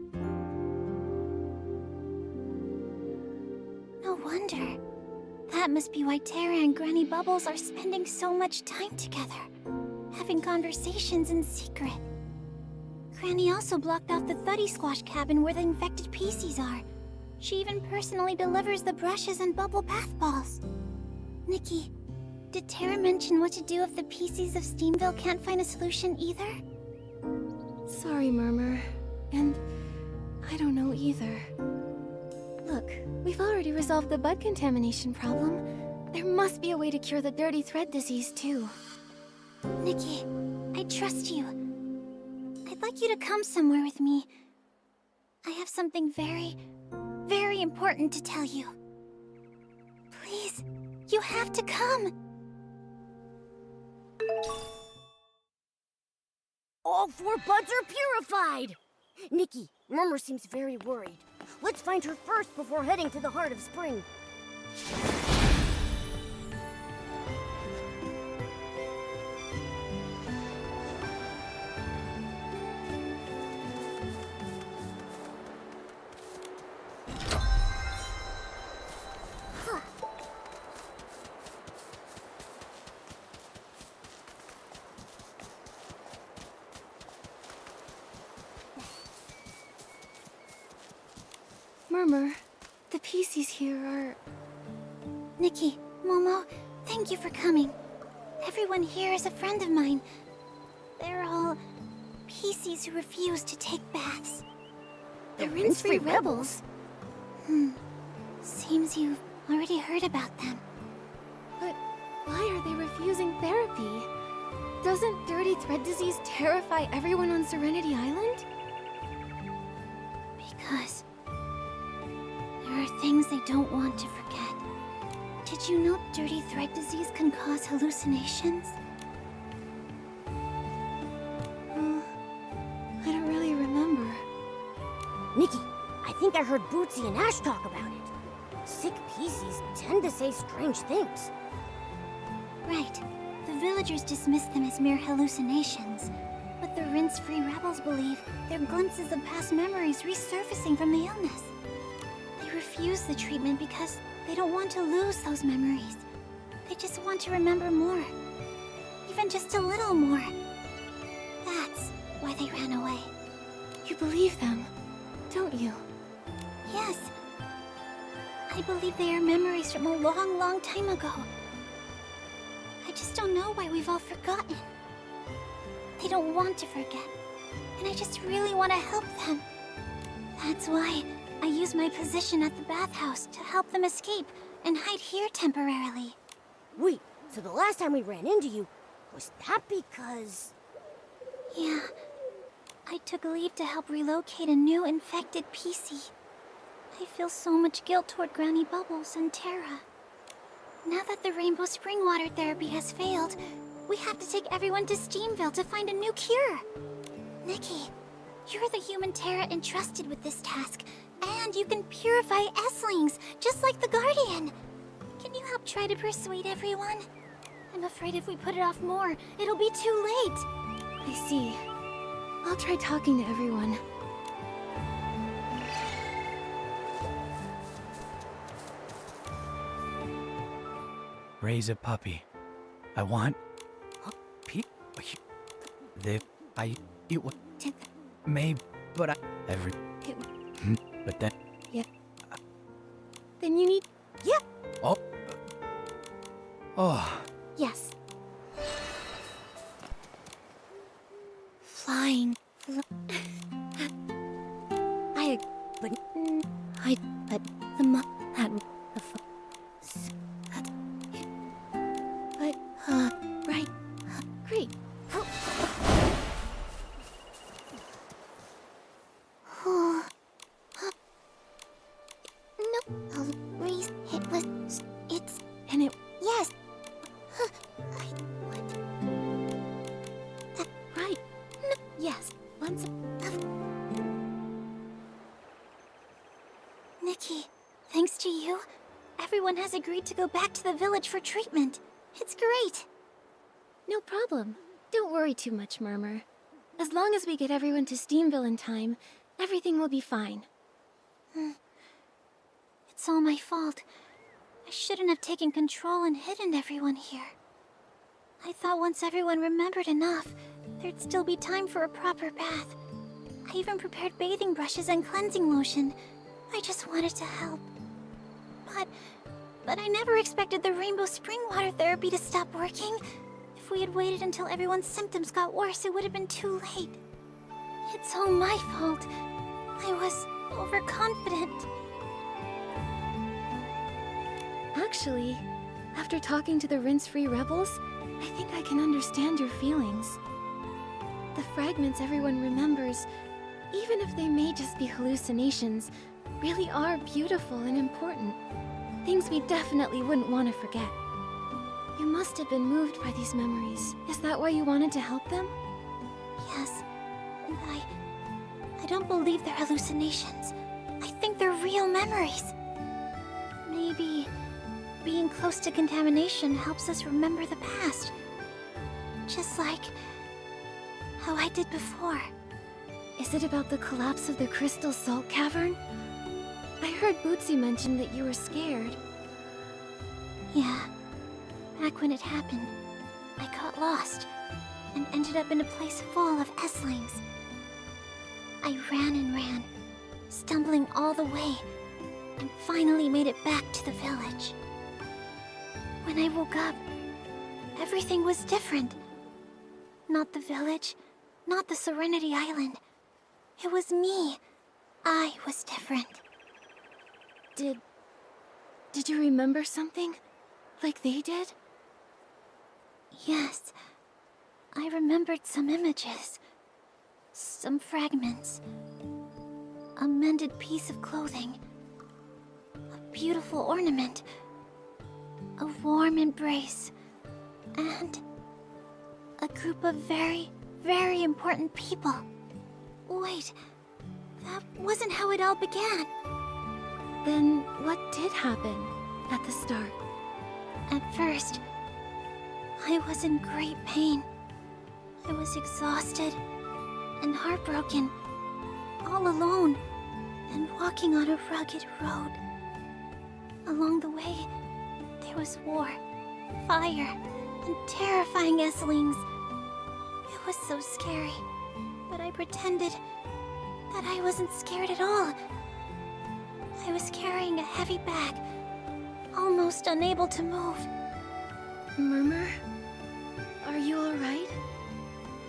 No wonder. That must be why Tara and Granny Bubbles are spending so much time together, having conversations in secret. Granny also blocked off the Thuddy Squash cabin where the infected PCs are. She even personally delivers the brushes and bubble bath balls. Nikki, did Tara mention what to do if the PCs of Steamville can't find a solution either? Sorry, Murmur. And I don't know either. Look, we've already resolved the bud contamination problem. There must be a way to cure the dirty thread disease, too. Nikki, I trust you. I'd like you to come somewhere with me. I have something very, very important to tell you. Please, you have to come. All 4 buds are purified! Nikki, Murmur seems very worried. Let's find her first before heading to the Heart of Spring. Murmur, the PCs here are... Nikki, Momo, thank you for coming. Everyone here is a friend of mine. They're all PCs who refuse to take baths. The rinse-free rebels? Seems you've already heard about them. But why are they refusing therapy? Doesn't dirty thread disease terrify everyone on Serenity Island? Because there are things they don't want to forget. Did you know dirty thread disease can cause hallucinations? I don't really remember. Nikki, I think I heard Bootsy and Ash talk about it. Sick PCs tend to say strange things. Right. The villagers dismiss them as mere hallucinations. But the rinse-free rebels believe they're glimpses of past memories resurfacing from the illness. They refuse the treatment because they don't want to lose those memories. They just want to remember more. Even just a little more. That's why they ran away. You believe them, don't you? Yes. I believe they are memories from a long, long time ago. I just don't know why we've all forgotten. They don't want to forget, and I just really want to help them. That's why I use my position at the bathhouse to help them escape and hide here temporarily. Wait, so the last time we ran into you, was that because... Yeah. I took leave to help relocate a new infected PC. I feel so much guilt toward Granny Bubbles and Tara. Now that the rainbow spring water therapy has failed, We have to take everyone to Steamville to find a new cure. Nikki, you're the human Terra entrusted with this task, and you can purify Esslings, just like the Guardian. Can you help try to persuade everyone? I'm afraid if we put it off more, it'll be too late. I see. I'll try talking to everyone. Raise a puppy. I want... It may, but I... Every... But then... Yeah. Then you need... Yeah. Oh. Oh. Yes. Flying. But the Right. Great. No, Reese, it was... It's... And it... Yes. Right. No. Yes. Once... Nikki, thanks to you, everyone has agreed to go back to the village for treatment. It's great. No problem. Don't worry too much, Murmur. As long as we get everyone to Steamville in time, everything will be fine. It's all my fault. I shouldn't have taken control and hidden everyone here. I thought once everyone remembered enough, there'd still be time for a proper bath. I even prepared bathing brushes and cleansing lotion. I just wanted to help. But I never expected the rainbow spring water therapy to stop working. If we had waited until everyone's symptoms got worse, it would have been too late. It's all my fault. I was overconfident. Actually, after talking to the rinse-free rebels, I think I can understand your feelings. The fragments everyone remembers, even if they may just be hallucinations, really are beautiful and important. Things we definitely wouldn't want to forget. You must have been moved by these memories. Is that why you wanted to help them? Yes, and I don't believe they're hallucinations. I think they're real memories. Maybe being close to contamination helps us remember the past. Just like how I did before. Is it about the collapse of the Crystal Salt Cavern? I heard Bootsy mention that you were scared. Yeah. Back when it happened, I got lost and ended up in a place full of Esslings. I ran and ran, stumbling all the way, and finally made it back to the village. When I woke up, everything was different. Not the village, not the Serenity Island. It was me. I was different. Did you remember something? Like they did? Yes. I remembered some images. Some fragments. A mended piece of clothing. A beautiful ornament. A warm embrace. And a group of very, very important people. Wait, that wasn't how it all began. Then what did happen at the start? At first, I was in great pain. I was exhausted and heartbroken, all alone, and walking on a rugged road. Along the way, there was war, fire, and terrifying Esslings. It was so scary, but I pretended that I wasn't scared at all. I was carrying a heavy bag, almost unable to move. Murmur? Are you alright?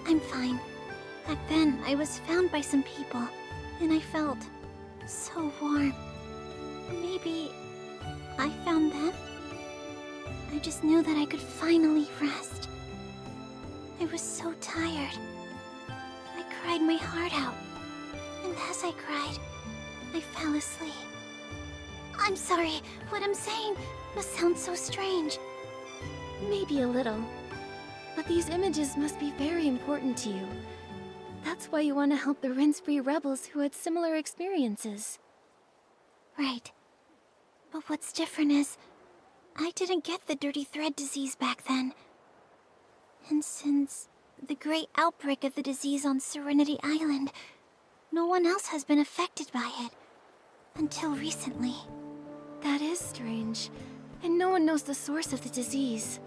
I'm fine. Back then, I was found by some people, and I felt so warm. Maybe I found them? I just knew that I could finally rest. I was so tired. I cried my heart out, and as I cried, I fell asleep. I'm sorry, what I'm saying must sound so strange. Maybe a little. But these images must be very important to you. That's why you want to help the rinse-free rebels who had similar experiences. Right. But what's different is, I didn't get the dirty thread disease back then. And since the great outbreak of the disease on Serenity Island, no one else has been affected by it. Until recently. That is strange. And no one knows the source of the disease.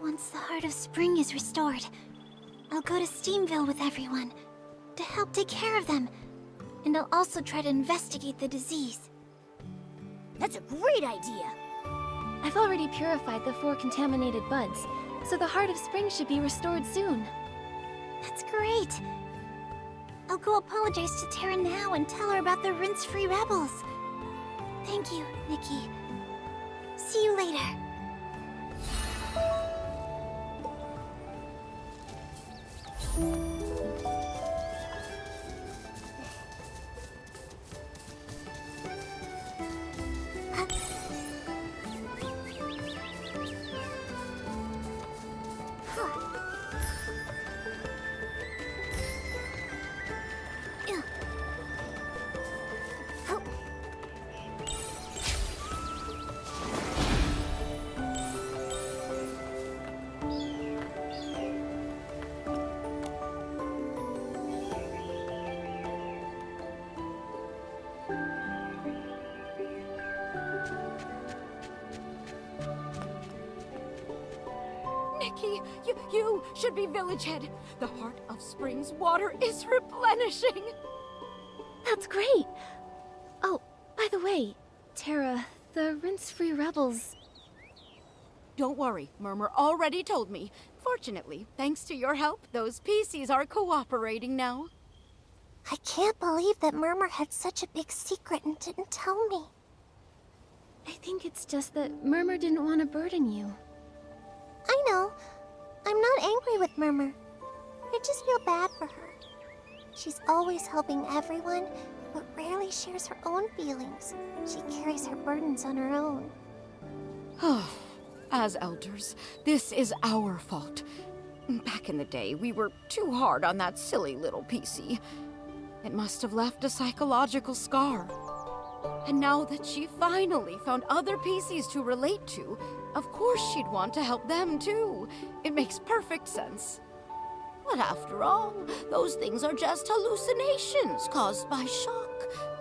Once the Heart of Spring is restored, I'll go to Steamville with everyone to help take care of them. And I'll also try to investigate the disease. That's a great idea. I've already purified the 4 contaminated buds, so the Heart of Spring should be restored soon. That's great. I'll go apologize to Terra now and tell her about the rinse-free rebels. Thank you, Nikki. See you later. Nikki, you should be village head. The Heart of Spring's water is replenishing. That's great! Oh, by the way, Terra, the rinse-free rebels... Don't worry, Murmur already told me. Fortunately, thanks to your help, those PCs are cooperating now. I can't believe that Murmur had such a big secret and didn't tell me. I think it's just that Murmur didn't want to burden you. I know. I'm not angry with Murmur. I just feel bad for her. She's always helping everyone, but rarely shares her own feelings. She carries her burdens on her own. As elders, this is our fault. Back in the day, we were too hard on that silly little PC. It must have left a psychological scar. And now that she finally found other PCs to relate to, of course she'd want to help them too. It makes perfect sense. But after all, those things are just hallucinations caused by shock.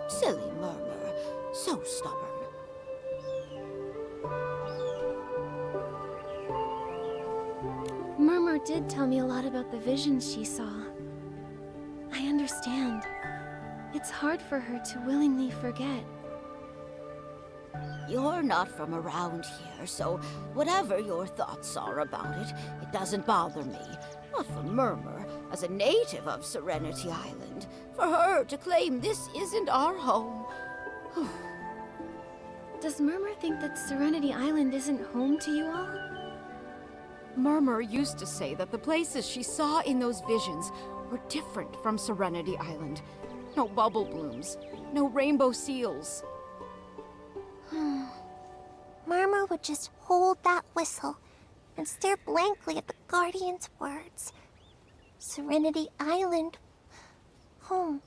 Silly Murmur. So stubborn. Murmur did tell me a lot about the visions she saw. I understand. It's hard for her to willingly forget. You're not from around here, so whatever your thoughts are about it, it doesn't bother me. Not for Murmur, as a native of Serenity Island. For her to claim this isn't our home. Does Murmur think that Serenity Island isn't home to you all? Murmur used to say that the places she saw in those visions were different from Serenity Island. No Bubbleblooms, no rainbow seals. Murmur would just hold that whistle and stare blankly at the Guardian's words. Serenity Island, home.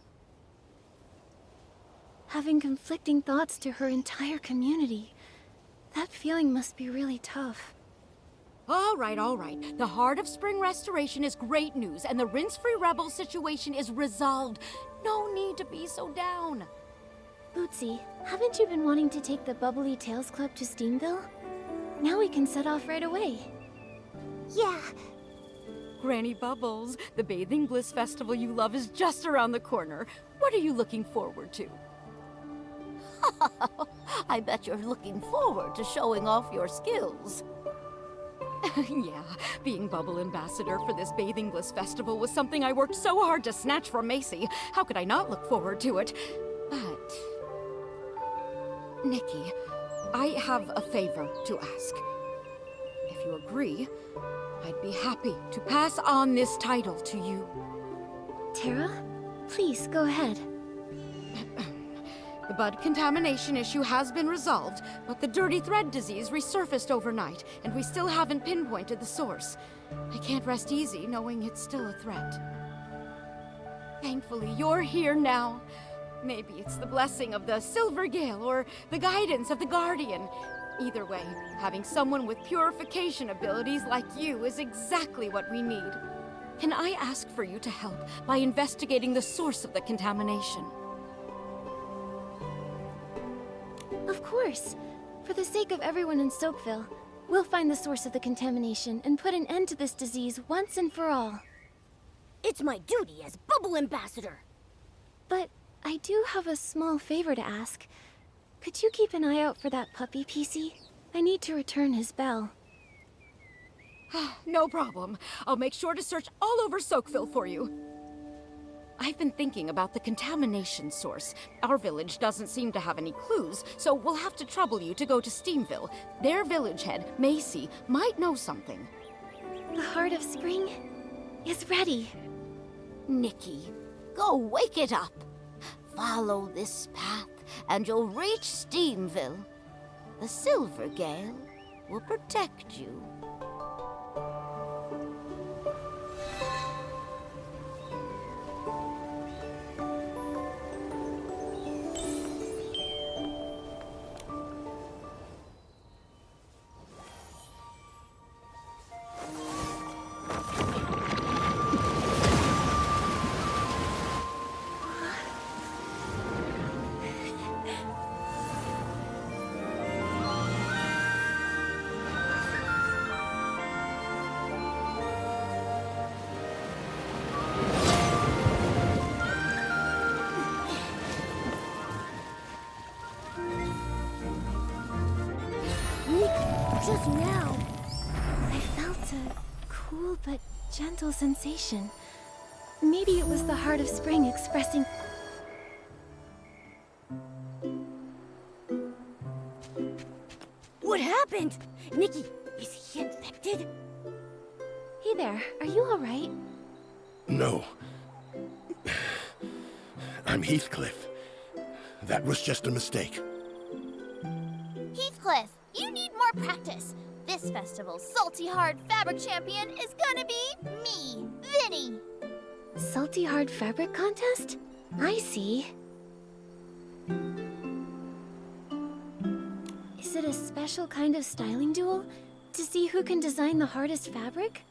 Having conflicting thoughts to her entire community. That feeling must be really tough. All right. The Heart of Spring restoration is great news, and the rinse-free rebel situation is resolved. No need to be so down. Bootsy, haven't you been wanting to take the Bubbly Tales Club to Steamville? Now we can set off right away. Yeah. Granny Bubbles, the Bathing Bliss Festival you love is just around the corner. What are you looking forward to? I bet you're looking forward to showing off your skills. Yeah, being Bubble Ambassador for this Bathing Bliss Festival was something I worked so hard to snatch from Macy. How could I not look forward to it? But... Nikki, I have a favor to ask. If you agree, I'd be happy to pass on this title to you. Terra? Please, go ahead. The bud contamination issue has been resolved, but the dirty thread disease resurfaced overnight, and we still haven't pinpointed the source. I can't rest easy knowing it's still a threat. Thankfully, you're here now. Maybe it's the blessing of the Silver Gale or the guidance of the Guardian. Either way, having someone with purification abilities like you is exactly what we need. Can I ask for you to help by investigating the source of the contamination? Of course. For the sake of everyone in Soakville, we'll find the source of the contamination and put an end to this disease once and for all. It's my duty as Bubble Ambassador. But I do have a small favor to ask. Could you keep an eye out for that puppy, PC? I need to return his bell. No problem. I'll make sure to search all over Soakville for you. I've been thinking about the contamination source. Our village doesn't seem to have any clues, so we'll have to trouble you to go to Steamville. Their village head, Macy, might know something. The Heart of Spring is ready. Nikki, go wake it up. Follow this path, and you'll reach Steamville. The Silver Gale will protect you. Just now. I felt a cool but gentle sensation. Maybe it was the Heart of Spring expressing... What happened? Nikki, is he infected? Hey there, are you alright? No. I'm Heathcliff. That was just a mistake. Heathcliff, you need more practice. This festival's salty hard fabric champion is gonna be me, Vinny. Salty Hard Fabric Contest? I see. Is it a special kind of styling duel? To see who can design the hardest fabric?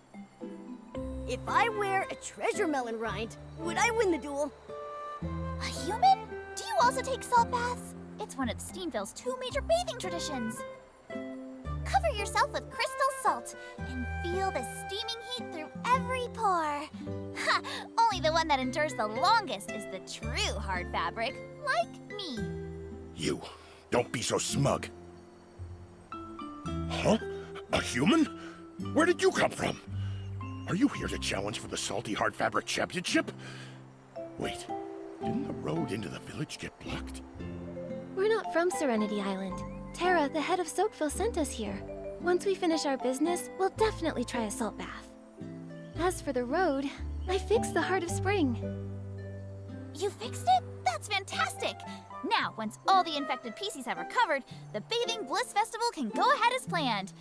If I wear a treasure melon rind, would I win the duel? A human? Do you also take salt baths? It's one of Steamville's 2 major bathing traditions. Cover yourself with crystal salt and feel the steaming heat through every pore. Ha! Only the one that endures the longest is the true hard fabric, like me. You, don't be so smug. Huh? A human? Where did you come from? Are you here to challenge for the Salty Hard Fabric Championship? Wait, didn't the road into the village get blocked? We're not from Serenity Island. Tara, the head of Soakville, sent us here. Once we finish our business, we'll definitely try a salt bath. As for the road, I fixed the Heart of Spring. You fixed it? That's fantastic! Now, once all the infected PCs have recovered, the Bathing Bliss Festival can go ahead as planned.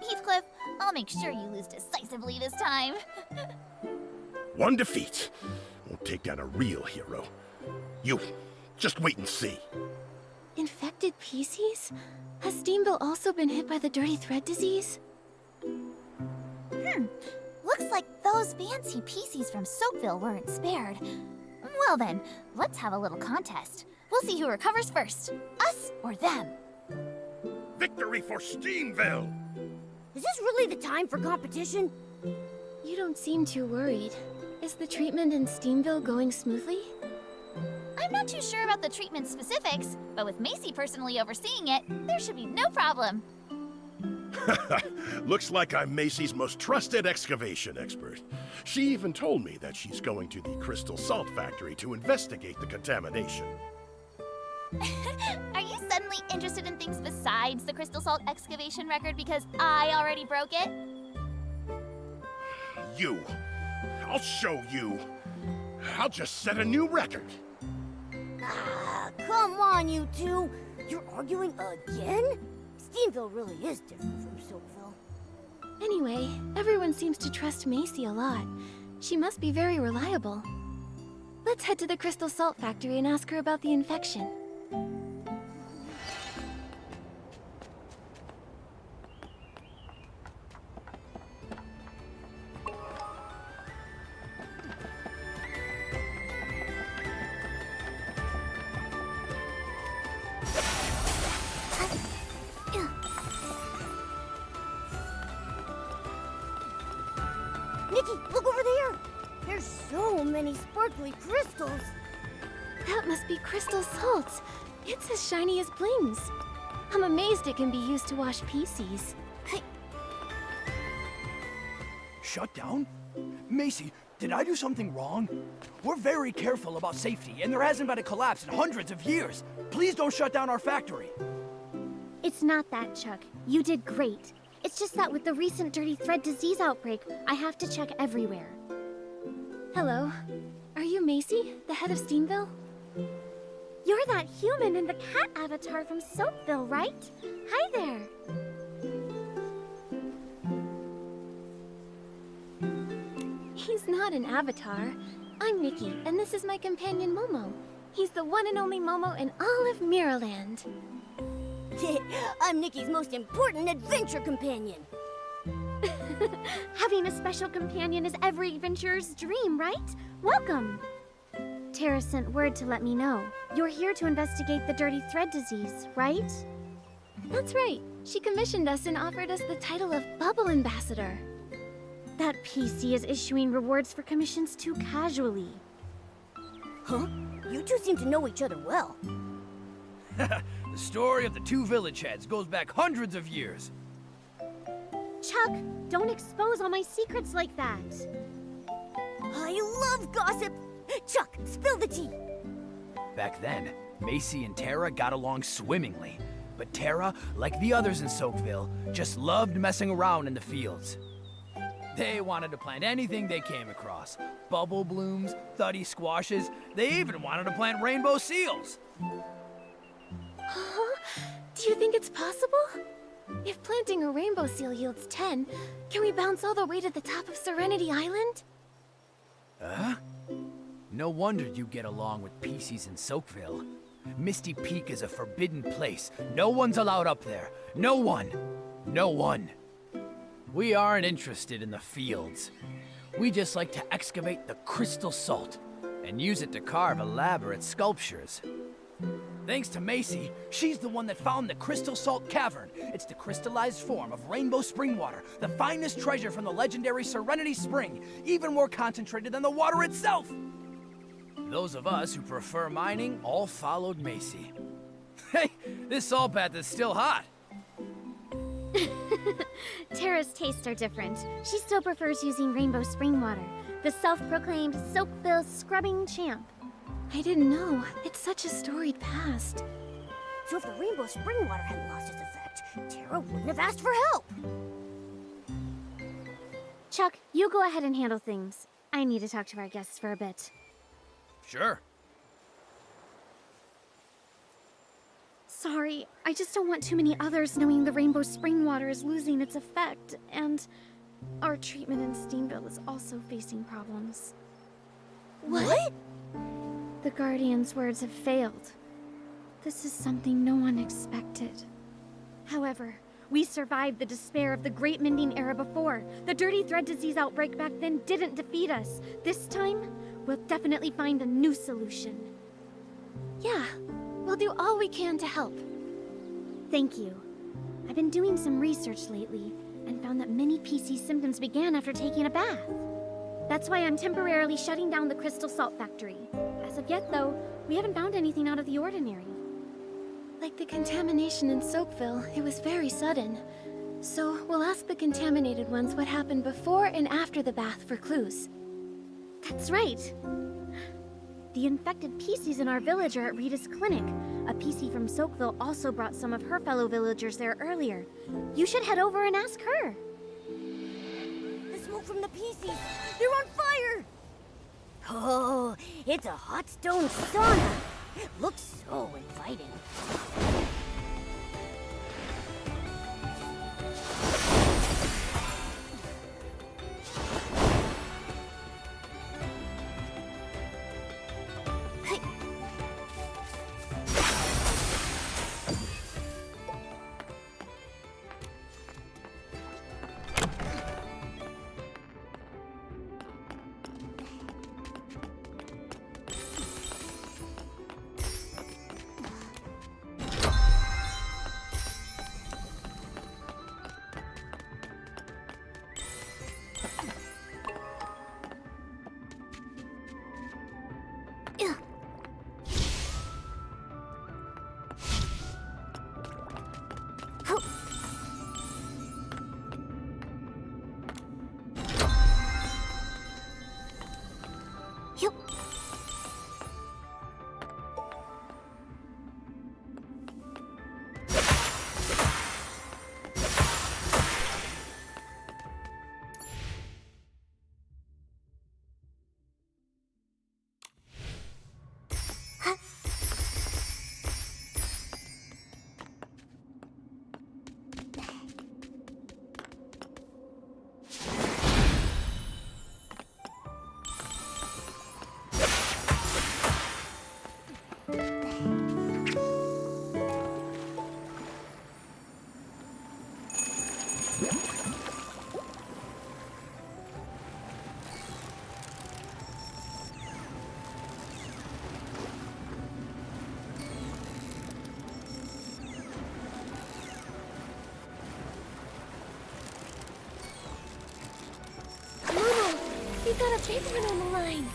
Heathcliff, I'll make sure you lose decisively this time. One defeat won't take down a real hero. You, just wait and see. Infected PCs? Has Steamville also been hit by the dirty thread disease? Looks like those fancy PCs from Soakville weren't spared. Well then, let's have a little contest. We'll see who recovers first, us or them. Victory for Steamville! Is this really the time for competition? You don't seem too worried. Is the treatment in Steamville going smoothly? I'm not too sure about the treatment specifics, but with Macy personally overseeing it, there should be no problem. Looks like I'm Macy's most trusted excavation expert. She even told me that she's going to the Crystal Salt Factory to investigate the contamination. Are you suddenly interested in things besides the crystal salt excavation record because I already broke it? You. I'll show you. I'll just set a new record. come on, you two. You're arguing again? Steamville really is different from Soakville. Anyway, everyone seems to trust Macy a lot. She must be very reliable. Let's head to the Crystal Salt Factory and ask her about the infection. Nikki, look over there! There's so many sparkly crystals. That must be crystal salt. It's as shiny as blings. I'm amazed it can be used to wash PCs. Shut down? Macy, did I do something wrong? We're very careful about safety, and there hasn't been a collapse in hundreds of years. Please don't shut down our factory. It's not that, Chuck. You did great. It's just that with the recent dirty thread disease outbreak, I have to check everywhere. Hello. Are you Macy, the head of Steamville? You're that human in the cat avatar from Soapville, right? Hi there. He's not an avatar. I'm Nikki, and this is my companion Momo. He's the one and only Momo in all of Miraland. I'm Nikki's most important adventure companion. Having a special companion is every adventurer's dream, right? Welcome! Tara sent word to let me know. You're here to investigate the dirty thread disease, right? That's right. She commissioned us and offered us the title of Bubble Ambassador. That PC is issuing rewards for commissions too casually. Huh? You two seem to know each other well. The story of the two village heads goes back hundreds of years. Chuck, don't expose all my secrets like that. I love gossip! Chuck, spill the tea! Back then, Macy and Tara got along swimmingly. But Tara, like the others in Soakville, just loved messing around in the fields. They wanted to plant anything they came across. Bubbleblooms, thuddy squashes, they even wanted to plant rainbow seals. Huh? Do you think it's possible? If planting a rainbow seal yields 10, can we bounce all the way to the top of Serenity Island? Huh? No wonder you get along with PCs in Soakville. Misty Peak is a forbidden place. No one's allowed up there. No one. No one. We aren't interested in the fields. We just like to excavate the crystal salt and use it to carve elaborate sculptures. Thanks to Macy, she's the one that found the Crystal Salt Cavern. It's the crystallized form of rainbow spring water, the finest treasure from the legendary Serenity Spring, even more concentrated than the water itself. Those of us who prefer mining all followed Macy. Hey, this salt bath is still hot. Tara's tastes are different. She still prefers using rainbow spring water, the self-proclaimed Soakville scrubbing champ. I didn't know. It's such a storied past. So if the rainbow spring water hadn't lost its effect, Tara wouldn't have asked for help. Chuck, you go ahead and handle things. I need to talk to our guests for a bit. Sure. Sorry, I just don't want too many others knowing the rainbow spring water is losing its effect, and our treatment in Steamville is also facing problems. What? The Guardian's words have failed. This is something no one expected. However, we survived the despair of the Great Mending Era before. The dirty thread disease outbreak back then didn't defeat us. This time, we'll definitely find a new solution. Yeah, we'll do all we can to help. Thank you. I've been doing some research lately and found that many PC symptoms began after taking a bath. That's why I'm temporarily shutting down the Crystal Salt Factory. As of yet, though, we haven't found anything out of the ordinary. Like the contamination in Soakville, it was very sudden. So we'll ask the contaminated ones what happened before and after the bath for clues. That's right. The infected PCs in our village are at Rita's clinic. A PC from Soakville also brought some of her fellow villagers there earlier. You should head over and ask her. The smoke from the PCs! They're on fire! Oh, it's a hot stone sauna! It looks so inviting. We got a big one on the line.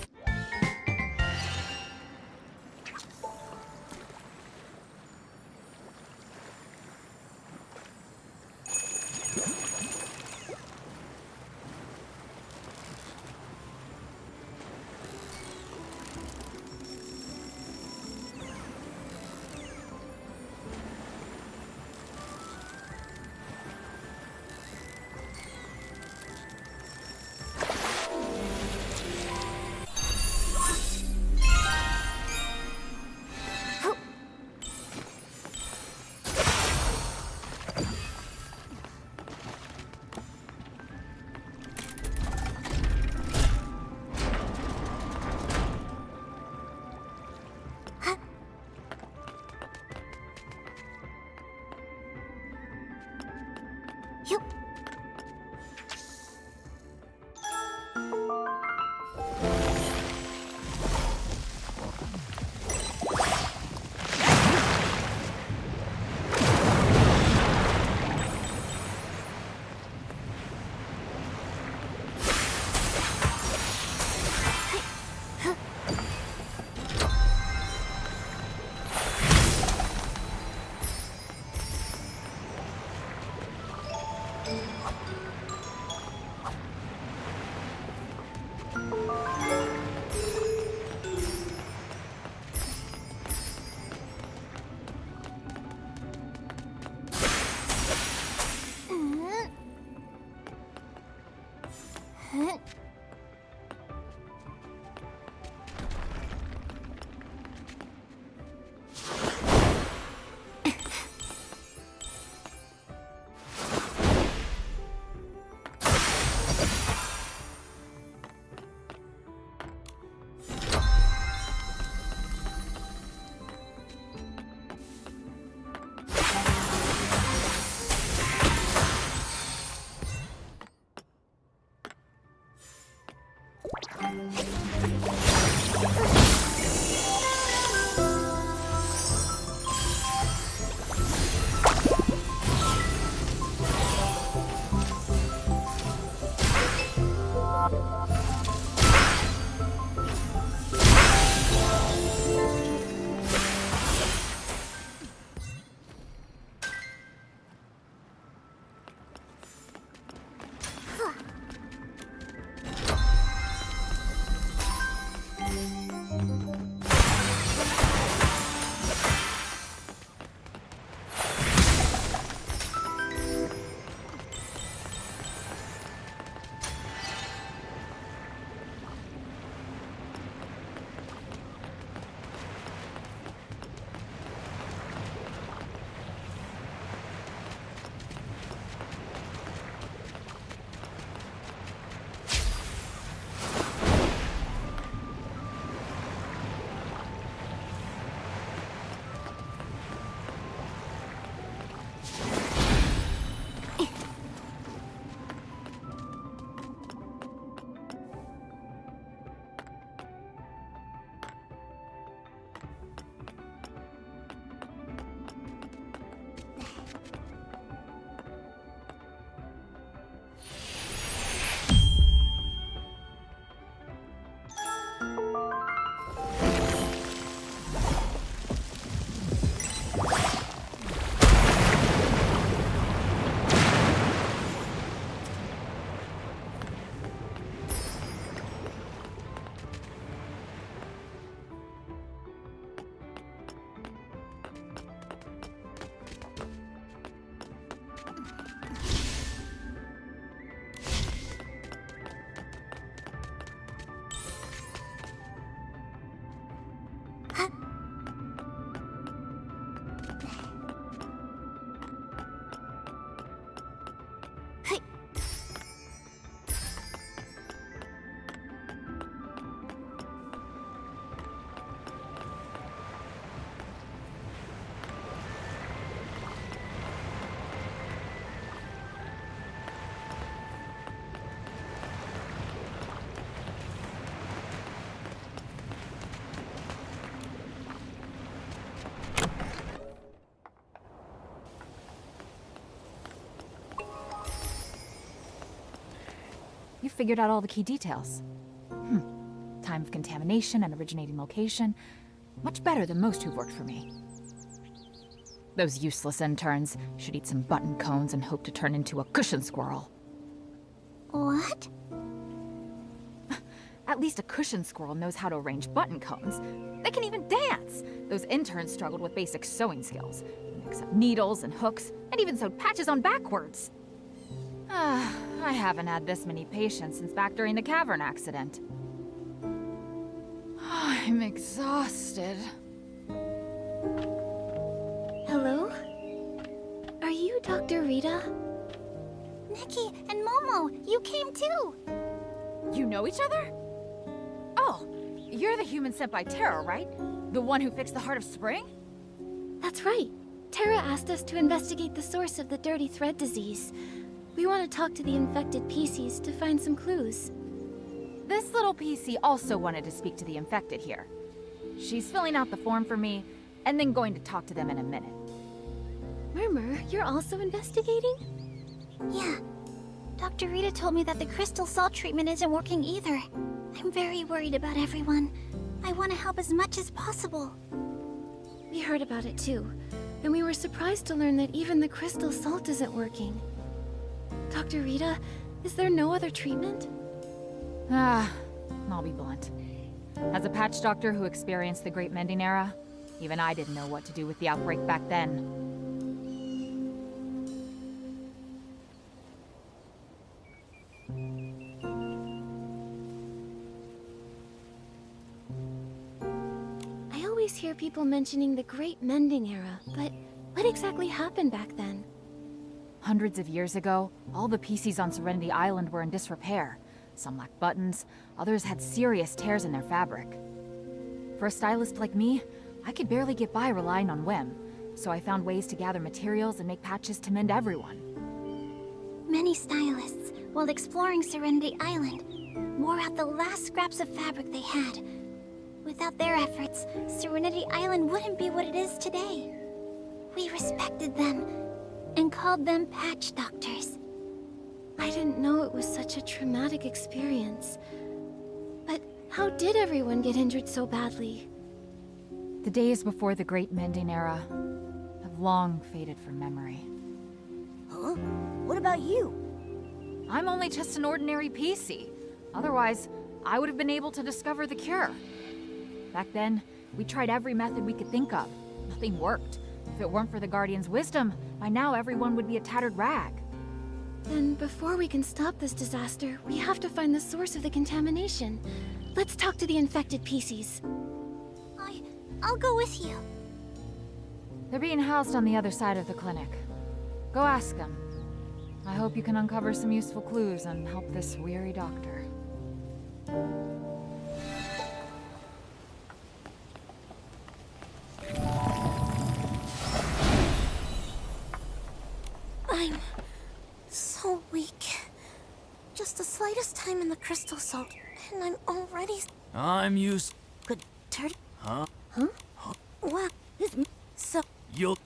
figured out all the key details. Time of contamination and originating location. Much better than most who've worked for me. Those useless interns should eat some button cones and hope to turn into a cushion squirrel. What? At least a cushion squirrel knows how to arrange button cones. They can even dance! Those interns struggled with basic sewing skills. Mix up needles and hooks, and even sewed patches on backwards. I haven't had this many patients since back during the cavern accident. I'm exhausted. Hello? Are you Dr. Rita? Nikki and Momo, you came too! You know each other? Oh, you're the human sent by Terra, right? The one who fixed the Heart of Spring? That's right. Terra asked us to investigate the source of the dirty thread disease. We want to talk to the infected PCs to find some clues. This little PC also wanted to speak to the infected here. She's filling out the form for me, and then going to talk to them in a minute. Murmur, you're also investigating? Yeah. Dr. Rita told me that the crystal salt treatment isn't working either. I'm very worried about everyone. I want to help as much as possible. We heard about it too, and we were surprised to learn that even the crystal salt isn't working. Dr. Rita, is there no other treatment? I'll be blunt. As a patch doctor who experienced the Great Mending Era, even I didn't know what to do with the outbreak back then. I always hear people mentioning the Great Mending Era, but what exactly happened back then? Hundreds of years ago, all the PCs on Serenity Island were in disrepair. Some lacked buttons, others had serious tears in their fabric. For a stylist like me, I could barely get by relying on whim, so I found ways to gather materials and make patches to mend everyone. Many stylists, while exploring Serenity Island, wore out the last scraps of fabric they had. Without their efforts, Serenity Island wouldn't be what it is today. We respected them and called them patch doctors. I didn't know it was such a traumatic experience. But how did everyone get injured so badly? The days before the Great Mending Era have long faded from memory. Huh? What about you? I'm only just an ordinary PC. Otherwise, I would have been able to discover the cure. Back then, we tried every method we could think of. Nothing worked. If it weren't for the Guardian's wisdom, by now everyone would be a tattered rag. Then, before we can stop this disaster, we have to find the source of the contamination. Let's talk to the infected PCs. I'll go with you. They're being housed on the other side of the clinic. Go ask them. I hope you can uncover some useful clues and help this weary doctor. I'm so weak. Just the slightest time in the crystal salt, and I'm already... I'm used. Could turd... Huh? Huh? Wow, this... So... You'll.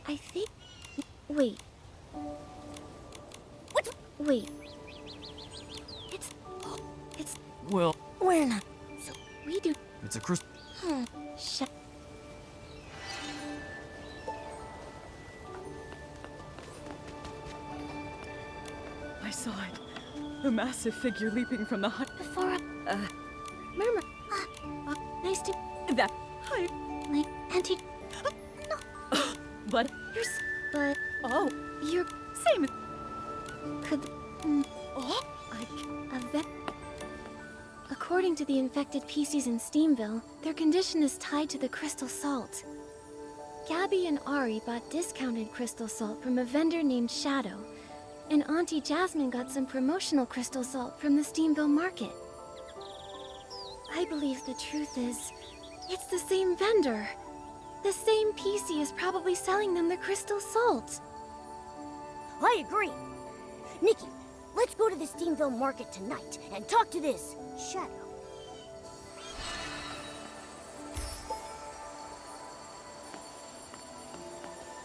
I think... Wait. What? Wait. It's... Well, We're not... So, we do... it's a crystal. Shut... I saw it. The massive figure leaping from the hut. Before... Murmur... nice to... That... Hi. Like, Auntie... But... You're... But... Oh. You're... Same. Could... Oh. A vet... According to the infected PCs in Steamville, their condition is tied to the crystal salt. Gabby and Ari bought discounted crystal salt from a vendor named Shadow, and Auntie Jasmine got some promotional crystal salt from the Steamville market. I believe the truth is, it's the same vendor. The same PC is probably selling them the crystal salt. I agree. Nikki, let's go to the Steamville market tonight and talk to this Shadow.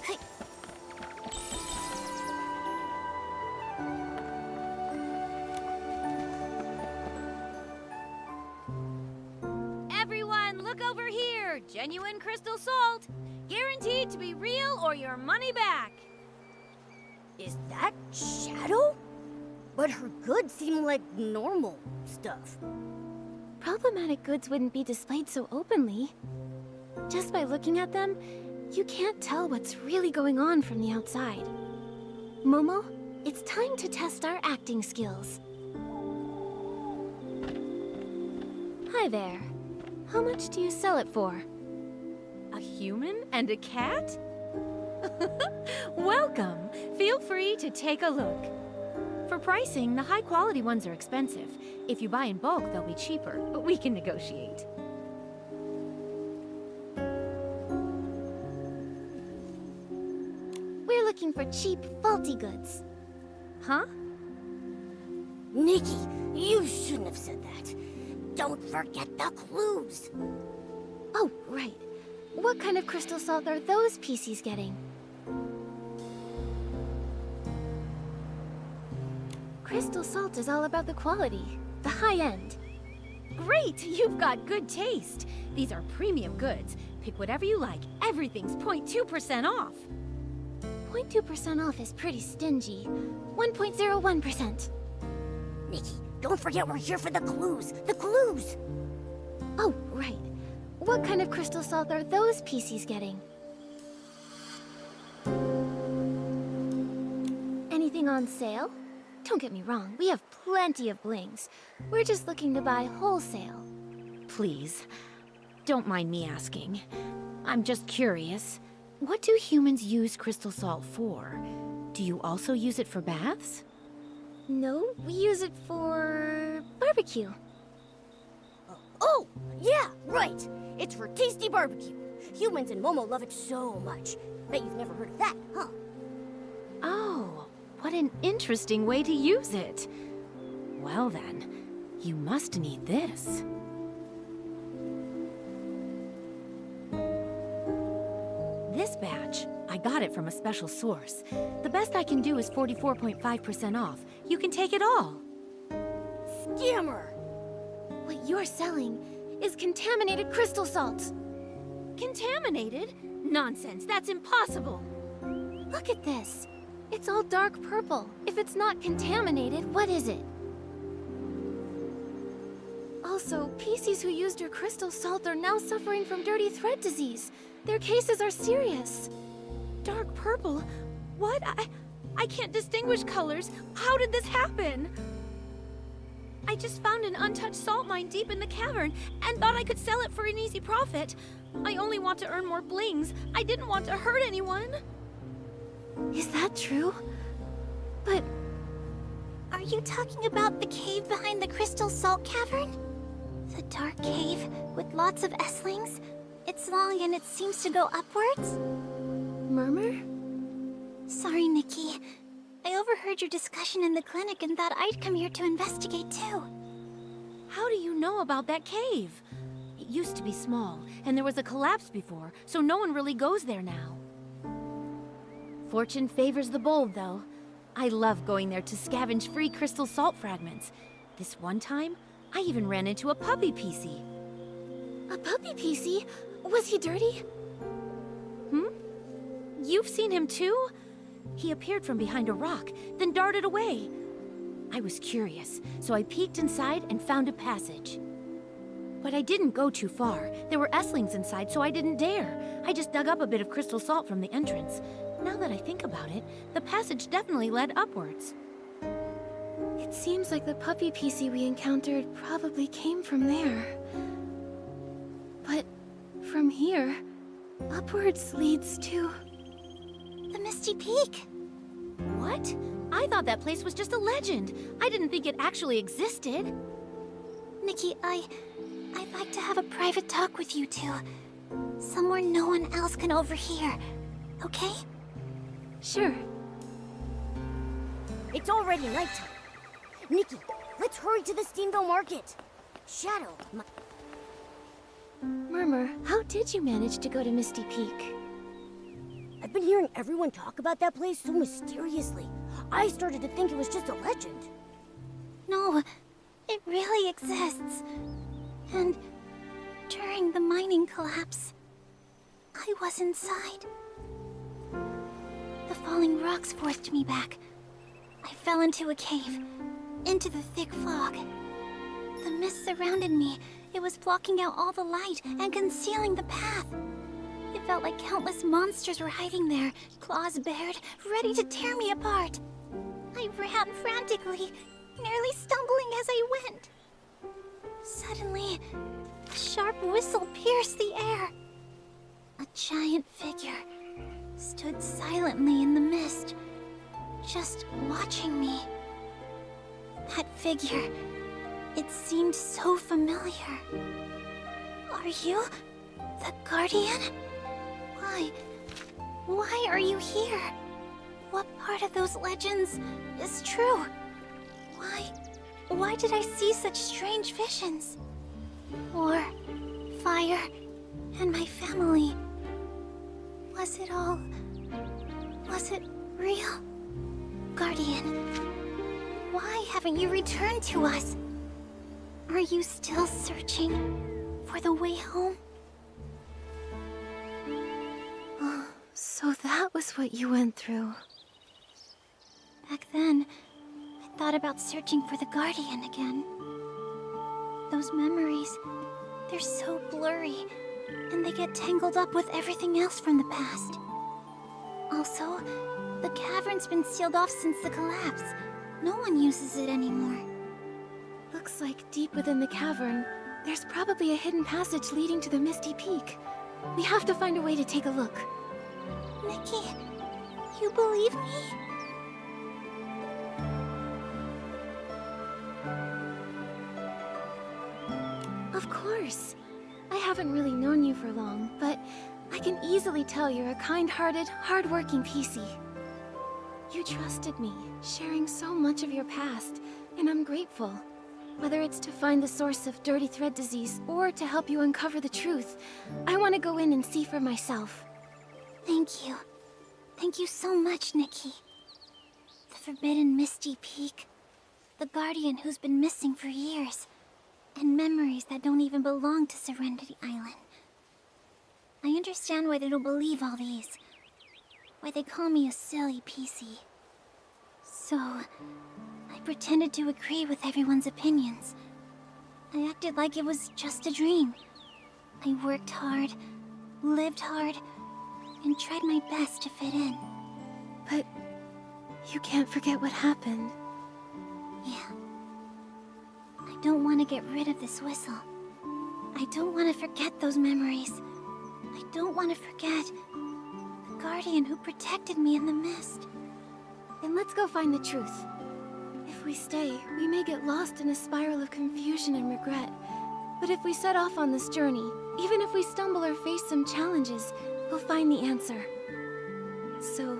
Hey. over here. Genuine crystal salt. Guaranteed to be real or your money back. Is that Shadow? But her goods seem like normal stuff. Problematic goods wouldn't be displayed so openly. Just by looking at them, you can't tell what's really going on from the outside. Momo, it's time to test our acting skills. Hi there. How much do you sell it for? A human and a cat? Welcome. Feel free to take a look. For pricing, the high-quality ones are expensive. If you buy in bulk, they'll be cheaper, but we can negotiate. We're looking for cheap, faulty goods. Huh? Nikki, you shouldn't have said that. Don't forget the clues. Oh, right. What kind of crystal salt are those PCs getting? Crystal salt is all about the quality, the high end. Great! You've got good taste. These are premium goods. Pick whatever you like. Everything's 0.2% off. 0.2% off is pretty stingy. 1.01%. Nikki, don't forget we're here for the clues. The clues! Oh, right. What kind of crystal salt are those PCs getting? Anything on sale? Don't get me wrong, we have plenty of blings. We're just looking to buy wholesale. Please, don't mind me asking. I'm just curious. What do humans use crystal salt for? Do you also use it for baths? No, we use it for barbecue. Oh, yeah, right. It's for tasty barbecue. Humans and Momo love it so much. Bet you've never heard of that, huh? Oh, what an interesting way to use it. Well then, you must need this. This batch, I got it from a special source. The best I can do is 44.5% off. You can take it all. Scammer! What you're selling is contaminated crystal salt. Contaminated? Nonsense, that's impossible. Look at this. It's all dark purple. If it's not contaminated, what is it? Also, PCs who used your crystal salt are now suffering from dirty thread disease. Their cases are serious. Dark purple? What? I can't distinguish colors. How did this happen? I just found an untouched salt mine deep in the cavern and thought I could sell it for an easy profit. I only want to earn more blings. I didn't want to hurt anyone. Is that true? But Are you talking about the cave behind the crystal salt cavern? The dark cave with lots of S-lings? It's long and it seems to go upwards? Murmur? Sorry, Nikki. I overheard your discussion in the clinic and thought I'd come here to investigate too. How do you know about that cave? It used to be small, and there was a collapse before, so no one really goes there now. Fortune favors the bold, though. I love going there to scavenge free crystal salt fragments. This one time, I even ran into a puppy PC. A puppy PC? Was he dirty? You've seen him too? He appeared from behind a rock, then darted away. I was curious, so I peeked inside and found a passage. But I didn't go too far. There were S-lings inside, so I didn't dare. I just dug up a bit of crystal salt from the entrance. Now that I think about it, the passage definitely led upwards. It seems like the puppy PC we encountered probably came from there. But from here, upwards leads to... The Misty Peak. What? I thought that place was just a legend. I didn't think it actually existed. Nikki, I'd like to have a private talk with you two. Somewhere no one else can overhear. Okay? Sure. It's already nighttime. Nikki, let's hurry to the Steamville Market. Shadow, Murmur, how did you manage to go to Misty Peak? I've been hearing everyone talk about that place so mysteriously. I started to think it was just a legend. No, it really exists. And during the mining was inside. The falling rocks forced me back. I fell into a cave, into the thick fog. The mist surrounded me. It was blocking out all the light and concealing the path. It felt like countless monsters were hiding there, claws bared, ready to tear me apart. I ran frantically, nearly stumbling as I went. Suddenly, a sharp whistle pierced the air. A giant figure stood silently in the mist, just watching me. That figure, it seemed so familiar. Are you the Guardian? Why are you here? What part of those legends is true? Why did I see such strange visions? War, fire, and my family. Was it real? Guardian, why haven't you returned to us? Are you still searching for the way home? Oh, so that was what you went through. Back then, I thought about searching for the Guardian again. Those memories, they're so blurry, and they get tangled up with everything else from the past. Also, the cavern's been sealed off since the collapse. No one uses it anymore. Looks like deep within the cavern, there's probably a hidden passage leading to the Misty Peak. We have to find a way to take a look. Nikki, you believe me? Of course. I haven't really known you for long, but I can easily tell you're a kind-hearted, hard-working PC. You trusted me, sharing so much of your past, and I'm grateful. Whether it's to find the source of dirty thread disease or to help you uncover the truth, I want to go in and see for myself. Thank you. Thank you so much, Nikki. The forbidden Misty Peak. The Guardian who's been missing for years. And memories that don't even belong to Serenity Island. I understand why they don't believe all these. Why they call me a silly PC. So, I pretended to agree with everyone's opinions. I acted like it was just a dream. I worked hard, lived hard, and tried my best to fit in. But you can't forget what happened. Yeah. I don't want to get rid of this whistle. I don't want to forget those memories. I don't want to forget the Guardian who protected me in the mist. Then let's go find the truth. If we stay, we may get lost in a spiral of confusion and regret. But if we set off on this journey, even if we stumble or face some challenges, we'll find the answer. So,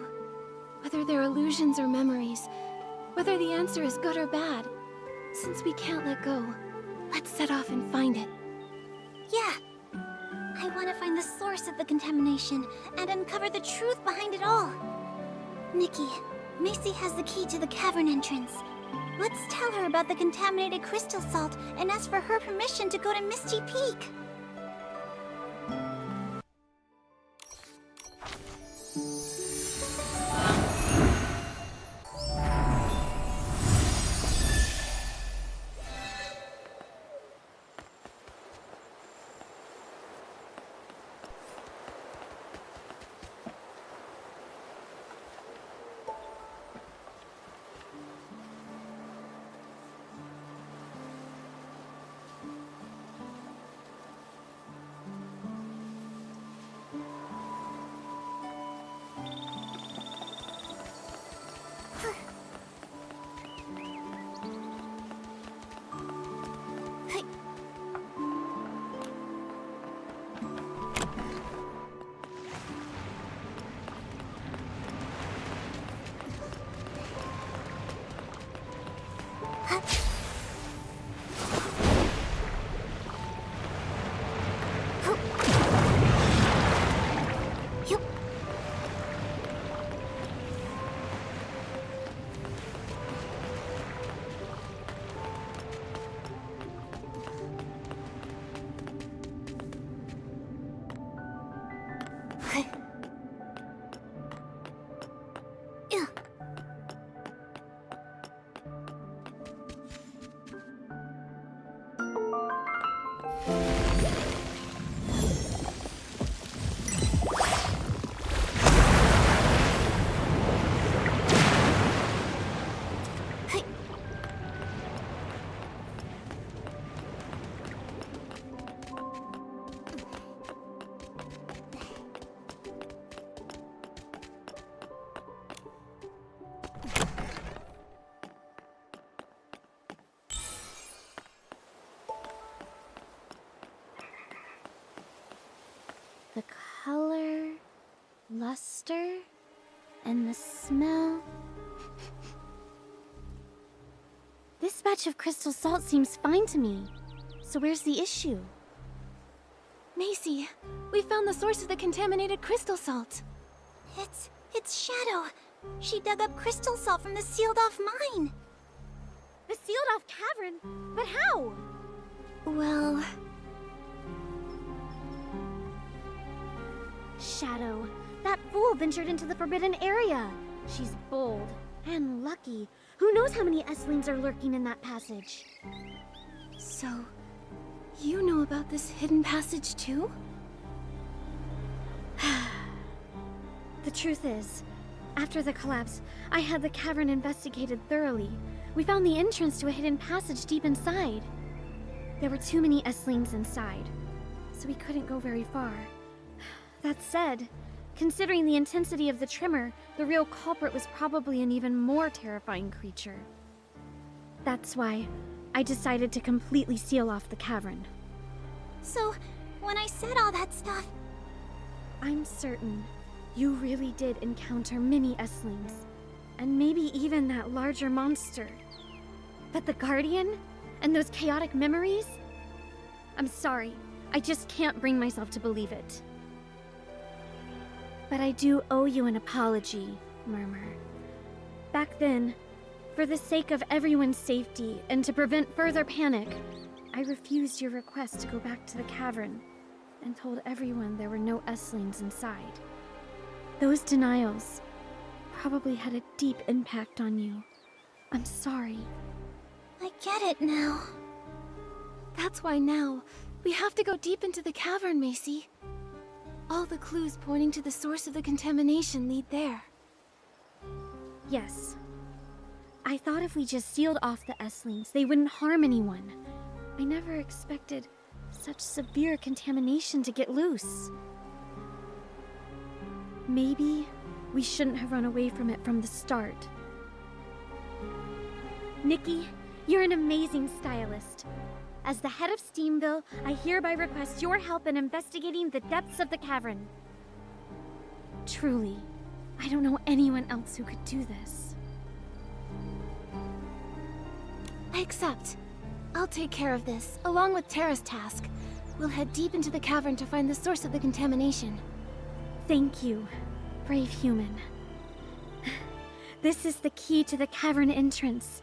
whether they're illusions or memories, whether the answer is good or bad, since we can't let go, let's set off and find it. Yeah. I want to find the source of the contamination and uncover the truth behind it all. Nikki, Macy has the key to the cavern entrance. Let's tell her about the contaminated crystal salt and ask for her permission to go to Misty Peak. luster and the smell. This batch of crystal salt seems fine to me. So where's the issue? Macy, we found the source of the contaminated crystal salt. It's Shadow. She dug up crystal salt from the sealed-off mine. The sealed-off cavern? But how? Well... Shadow, that fool ventured into the forbidden area. She's bold and lucky. Who knows how many Esslings are lurking in that passage? So, you know about this hidden passage too? The truth is, after the collapse, I had the cavern investigated thoroughly. We found the entrance to a hidden passage deep inside. There were too many Esslings inside, so we couldn't go very far. That said, considering the intensity of the tremor, the real culprit was probably an even more terrifying creature. That's why I decided to completely seal off the cavern. So, when I said all that stuff... I'm certain you really did encounter many Esslings, and maybe even that larger monster. But the Guardian? And those chaotic memories? I'm sorry, I just can't bring myself to believe it. But I do owe you an apology, Murmur. Back then, for the sake of everyone's safety and to prevent further panic, I refused your request to go back to the cavern and told everyone there were no Esslings inside. Those denials probably had a deep impact on you. I'm sorry. I get it now. That's why now, we have to go deep into the cavern, Macy. All the clues pointing to the source of the contamination lead there. Yes. I thought if we just sealed off the Esslings, they wouldn't harm anyone. I never expected such severe contamination to get loose. Maybe we shouldn't have run away from it from the start. Nikki, you're an amazing stylist. As the head of Steamville, I hereby request your help in investigating the depths of the cavern. Truly, I don't know anyone else who could do this. I accept. I'll take care of this, along with Terra's task. We'll head deep into the cavern to find the source of the contamination. Thank you, brave human. This is the key to the cavern entrance.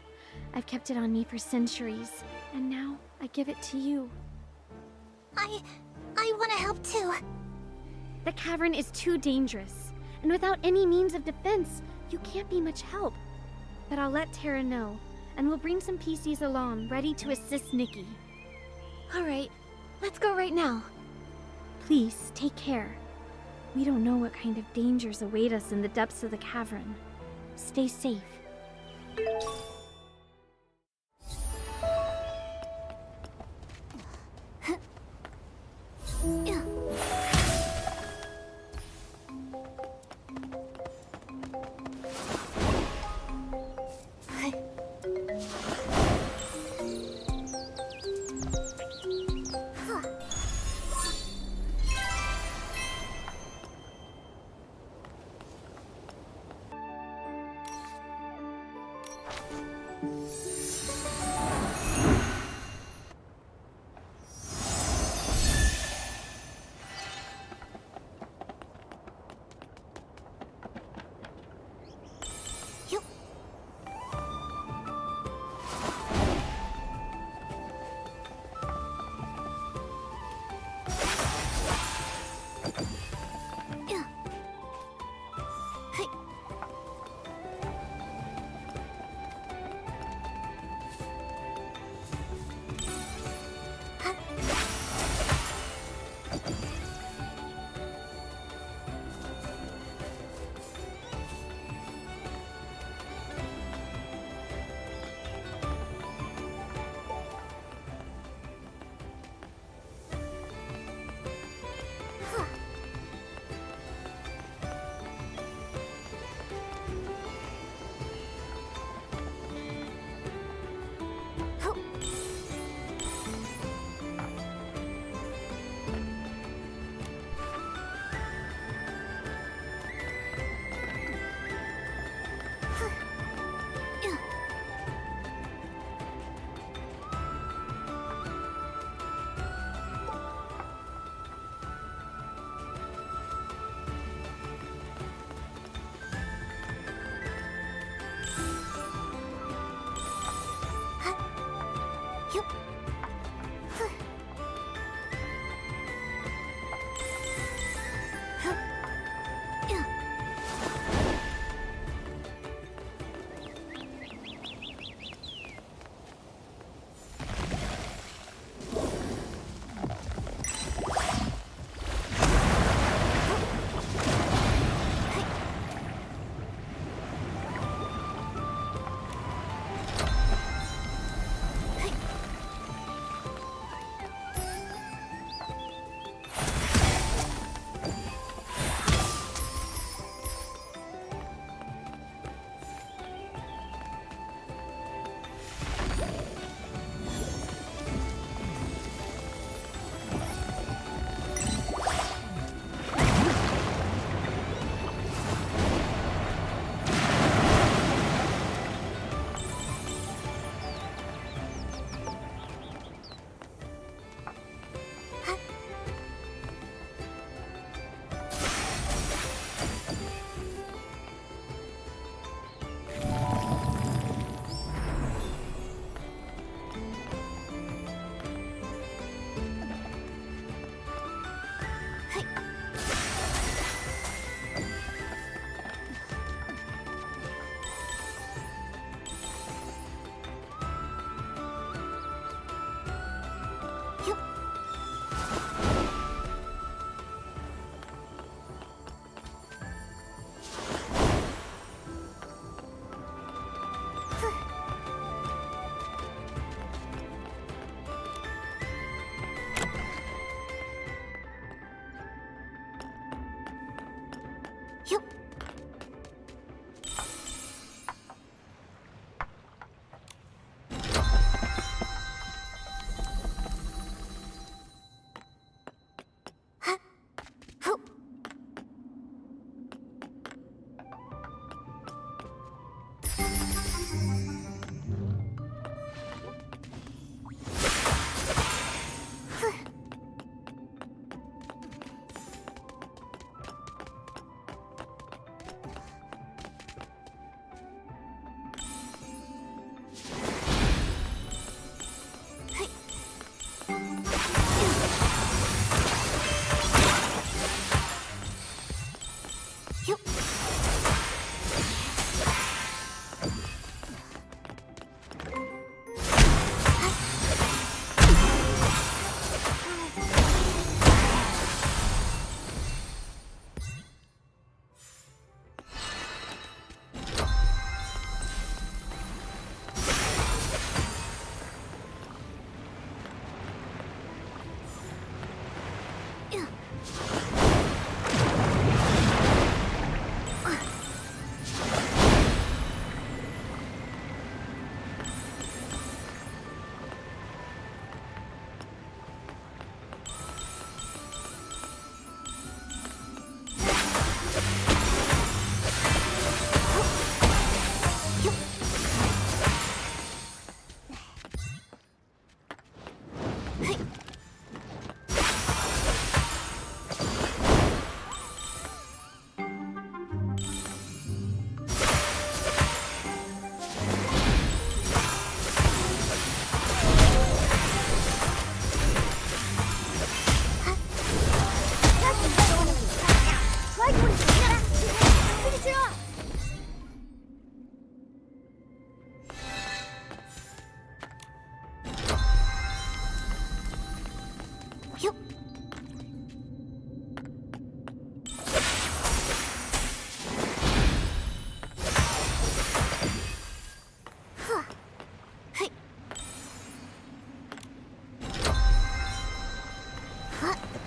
I've kept it on me for centuries, and now I give it to you. I want to help too. The cavern is too dangerous, and without any means of defense, you can't be much help. But I'll let Terra know, and we'll bring some PCs along, ready to assist Nikki. All right, let's go right now. Please, take care. We don't know what kind of dangers await us in the depths of the cavern. Stay safe.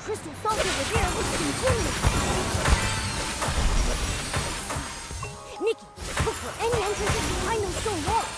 crystal salt over there looks intimidating. Nikki, look for any entrances behind those stone walls.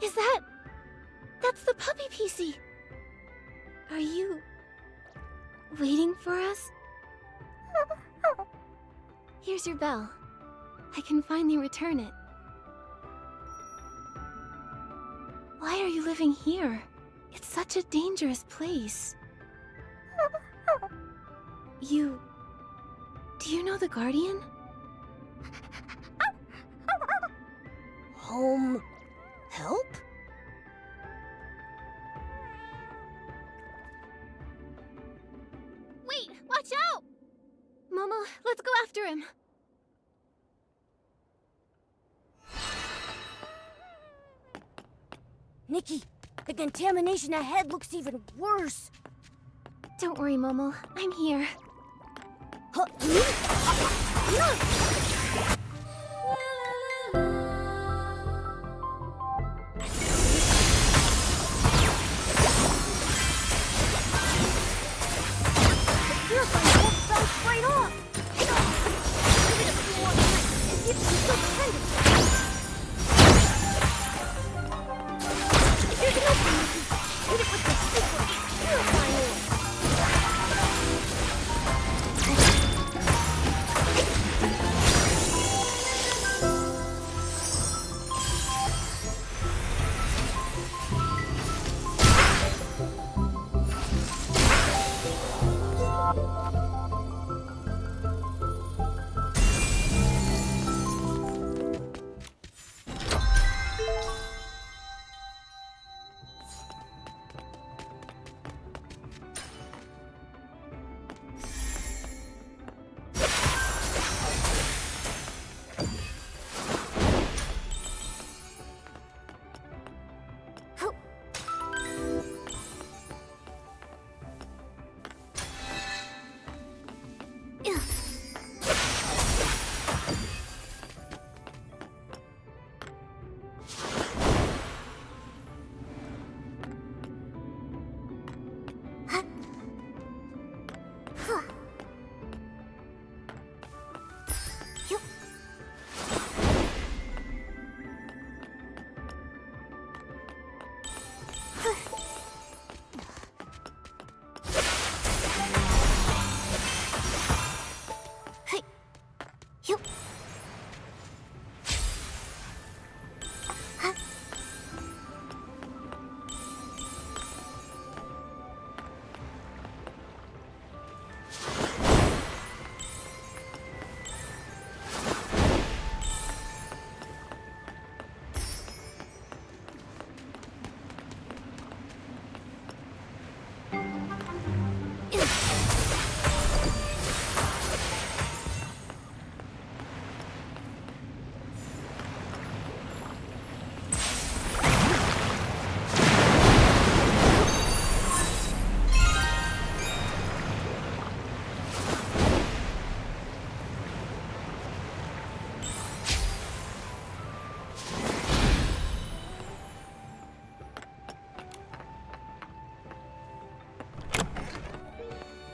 Is that... That's the puppy PC. Are you... waiting for us? Here's your bell. I can finally return it. Why are you living here? It's such a dangerous place. Do you know the Guardian? Home... help? Wait! Watch out! Momo, let's go after him. Nikki, the contamination ahead looks even worse. Don't worry, Momo. I'm here. Huh?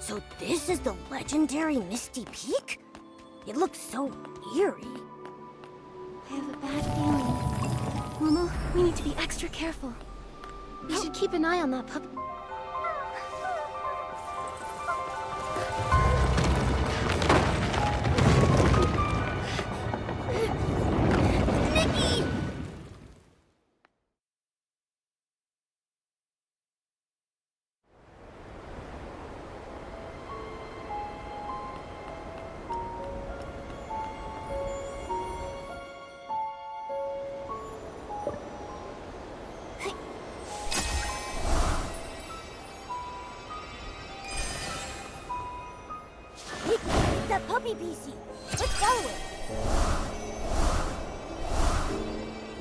So this is the legendary Misty Peak? It looks so eerie. I have a bad feeling. Momo, we need to be extra careful. We should keep an eye on that puppy. Nikki! That puppy PC. Let's follow it.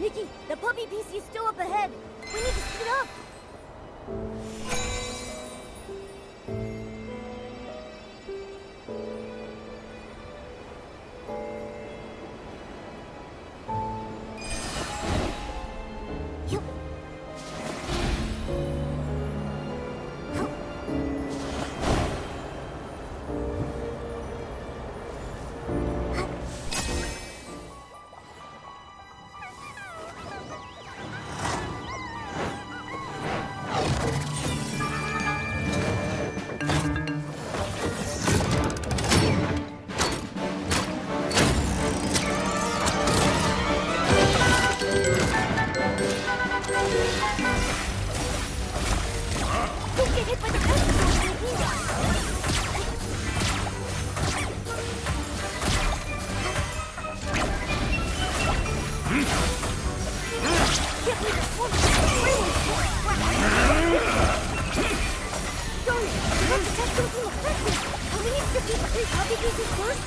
Nikki, the puppy PC is still up ahead. We need to speed up. Don't get hit by the rest of Darn it! I want to test something effective! We need to defeat the 3 puppy pieces first?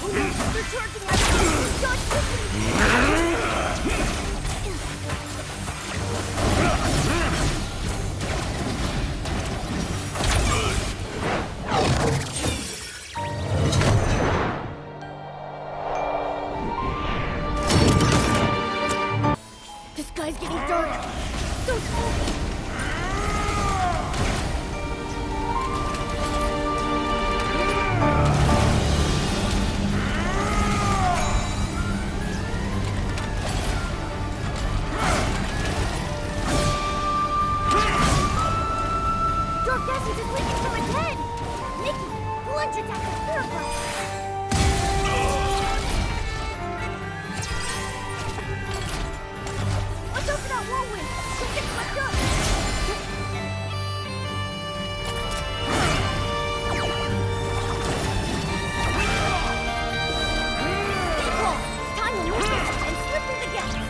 Oh no! They're charging at us! Dodge quickly! The sky's getting dark. So smoky. Dark essence is leaking from its head. Nikki, plunge attack the Purify. Watch out for that whirlwind! Don't get swept up! Stay calm! It's time to move this and slip through the gaps!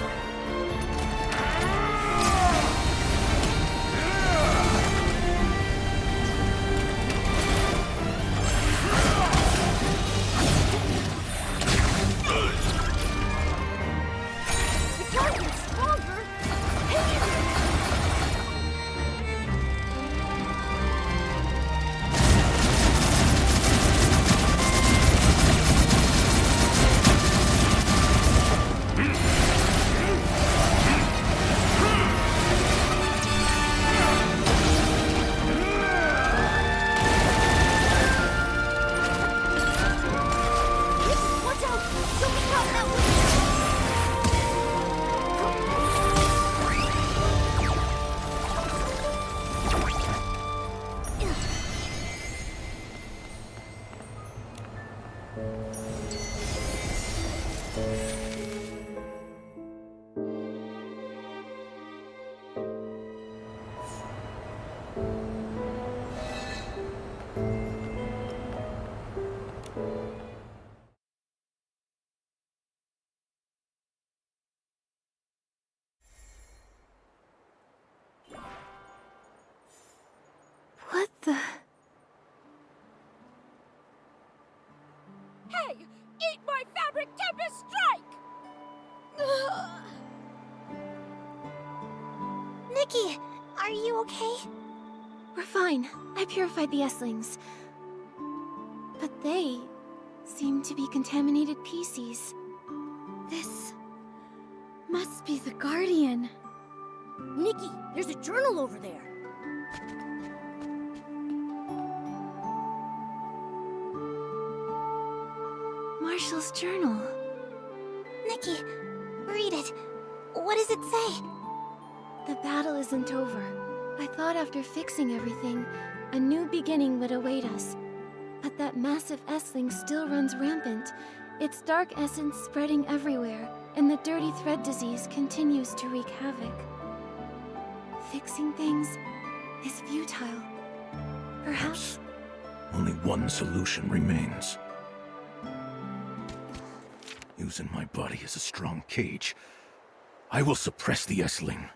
The guardian's stronger! Watch out! Don't be caught that way! What the? Hey! Eat my fabric tempest strike! Nikki, are you okay? We're fine. I purified the S-lings. But they seem to be contaminated PCs. This must be the Guardian. Nikki, there's a journal over there. Marshall's journal. Nikki, read it. What does it say? The battle isn't over. I thought after fixing everything, a new beginning would await us. But that massive S-ling still runs rampant, its dark essence spreading everywhere, and the dirty thread disease continues to wreak havoc. Fixing things is futile. Perhaps only one solution remains. Using my body as a strong cage, I will suppress the S-ling.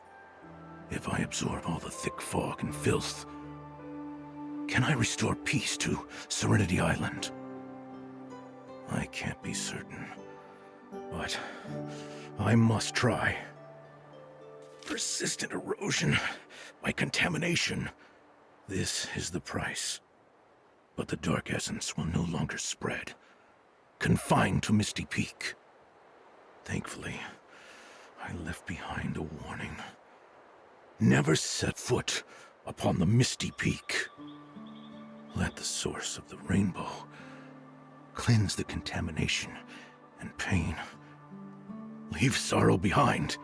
If I absorb all the thick fog and filth, can I restore peace to Serenity Island? I can't be certain, but I must try. Persistent erosion by contamination. This is the price. But the dark essence will no longer spread, confined to Misty Peak. Thankfully, I left behind a warning. Never set foot upon the Misty Peak. Let the source of the rainbow cleanse the contamination and pain. Leave sorrow behind.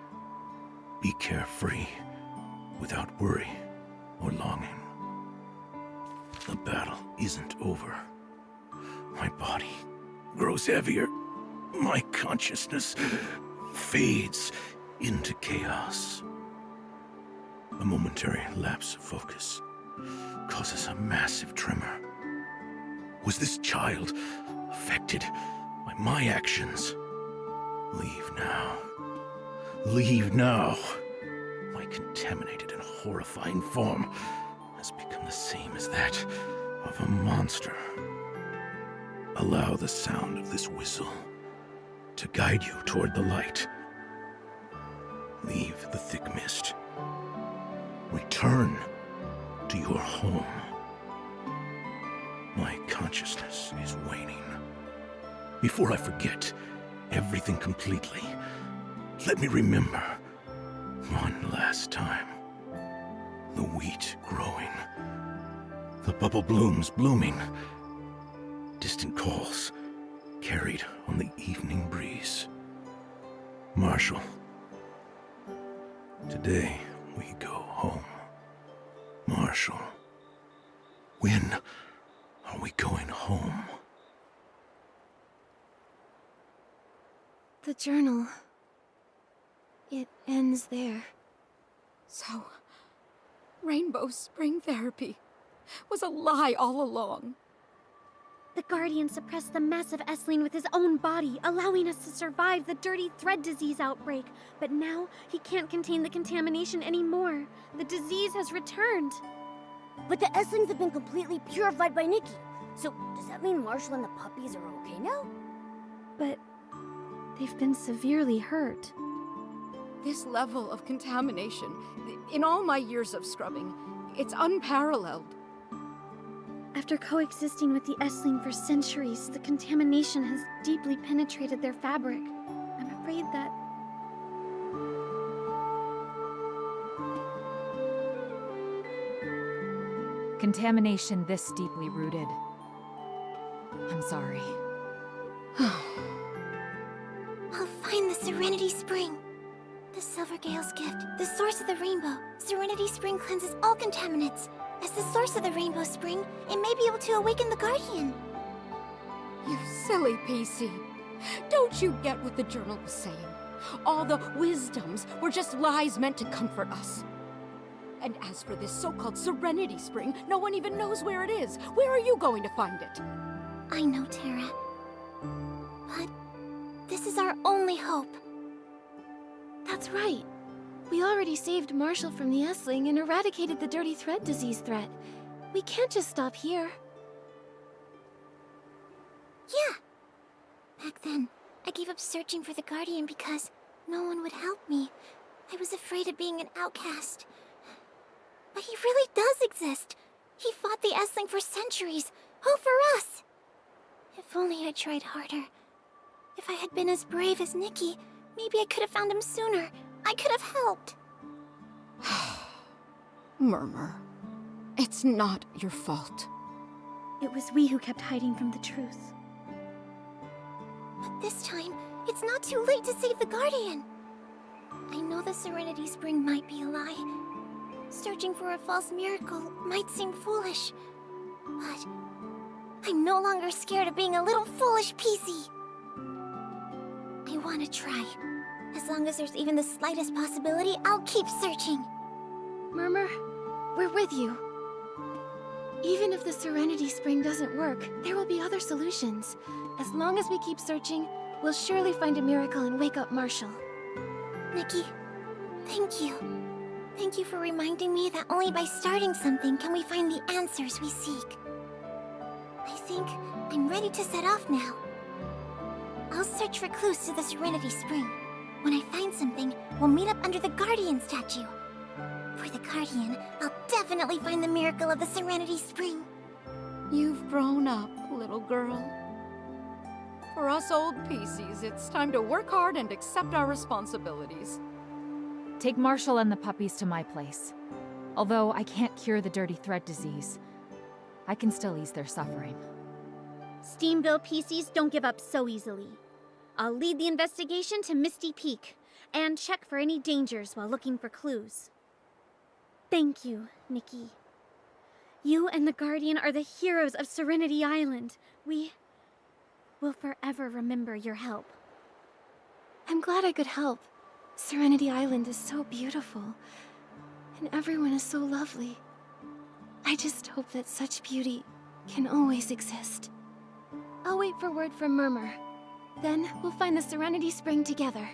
Be carefree, without worry or longing. The battle isn't over. My body grows heavier. My consciousness fades into chaos. A momentary lapse of focus causes a massive tremor. Was this child affected by my actions? Leave now. Leave now. My contaminated and horrifying form has become the same as that of a monster. Allow the sound of this whistle to guide you toward the light. Leave the thick mist. Return to your home. My consciousness is waning. Before I forget everything completely, let me remember one last time. The wheat growing, the Bubblebloom's blooming, distant calls carried on the evening breeze. Marshall, today we go home. Marshall, when are we going home? the journal. It ends there. So, Rainbow Spring Therapy was a lie all along. The Guardian suppressed the massive S-Lane with his own body, allowing us to survive the dirty thread disease outbreak. But now, he can't contain the contamination anymore. The disease has returned. But the S-Lings have been completely purified by Nikki. So, does that mean Marshall and the puppies are okay now? But they've been severely hurt. This level of contamination, in all my years of scrubbing, it's unparalleled. After coexisting with the S-Ling for centuries, the contamination has deeply penetrated their fabric. I'm afraid that... Contamination this deeply rooted. I'm sorry. I'll find the Serenity Spring. The Silvergale's gift, the source of the rainbow. Serenity Spring cleanses all contaminants. As the source of the Rainbow Spring, it may be able to awaken the Guardian. You silly PC. Don't you get what the journal was saying? All the wisdoms were just lies meant to comfort us. And as for this so-called Serenity Spring, no one even knows where it is. Where are you going to find it? I know, Terra. But this is our only hope. That's right. We already saved Marshall from the S-Ling and eradicated the dirty thread disease threat. We can't just stop here. Yeah. Back then, I gave up searching for the Guardian because no one would help me. I was afraid of being an outcast. But he really does exist. He fought the S-Ling for centuries, all for us. If If only I tried harder. If I had been as brave as Nikki, maybe I could have found him sooner. I could have helped. Murmur, it's not your fault. It was we who kept hiding from the truth. But this time, it's not too late to save the Guardian. I know the Serenity Spring might be a lie. Searching for a false miracle might seem foolish. But I'm no longer scared of being a little foolish PC. I want to try. As long as there's even the slightest possibility, I'll keep searching. Murmur, we're with you. Even if the Serenity Spring doesn't work, there will be other solutions. As long as we keep searching, we'll surely find a miracle and wake up Marshall. Nikki, thank you. Thank you for reminding me that only by starting something can we find the answers we seek. I think I'm ready to set off now. I'll search for clues to the Serenity Spring. When I find something, we'll meet up under the Guardian statue. For the Guardian, I'll definitely find the miracle of the Serenity Spring. You've grown up, little girl. For us old PCs, it's time to work hard and accept our responsibilities. Take Marshall and the puppies to my place. Although I can't cure the dirty thread disease, I can still ease their suffering. Steamville PCs don't give up so easily. I'll lead the investigation to Misty Peak, and check for any dangers while looking for clues. Thank you, Nikki. You and the Guardian are the heroes of Serenity Island. We will forever remember your help. I'm glad I could help. Serenity Island is so beautiful, and everyone is so lovely. I just hope that such beauty can always exist. I'll wait for word from Murmur. Then we'll find the Serenity Spring together.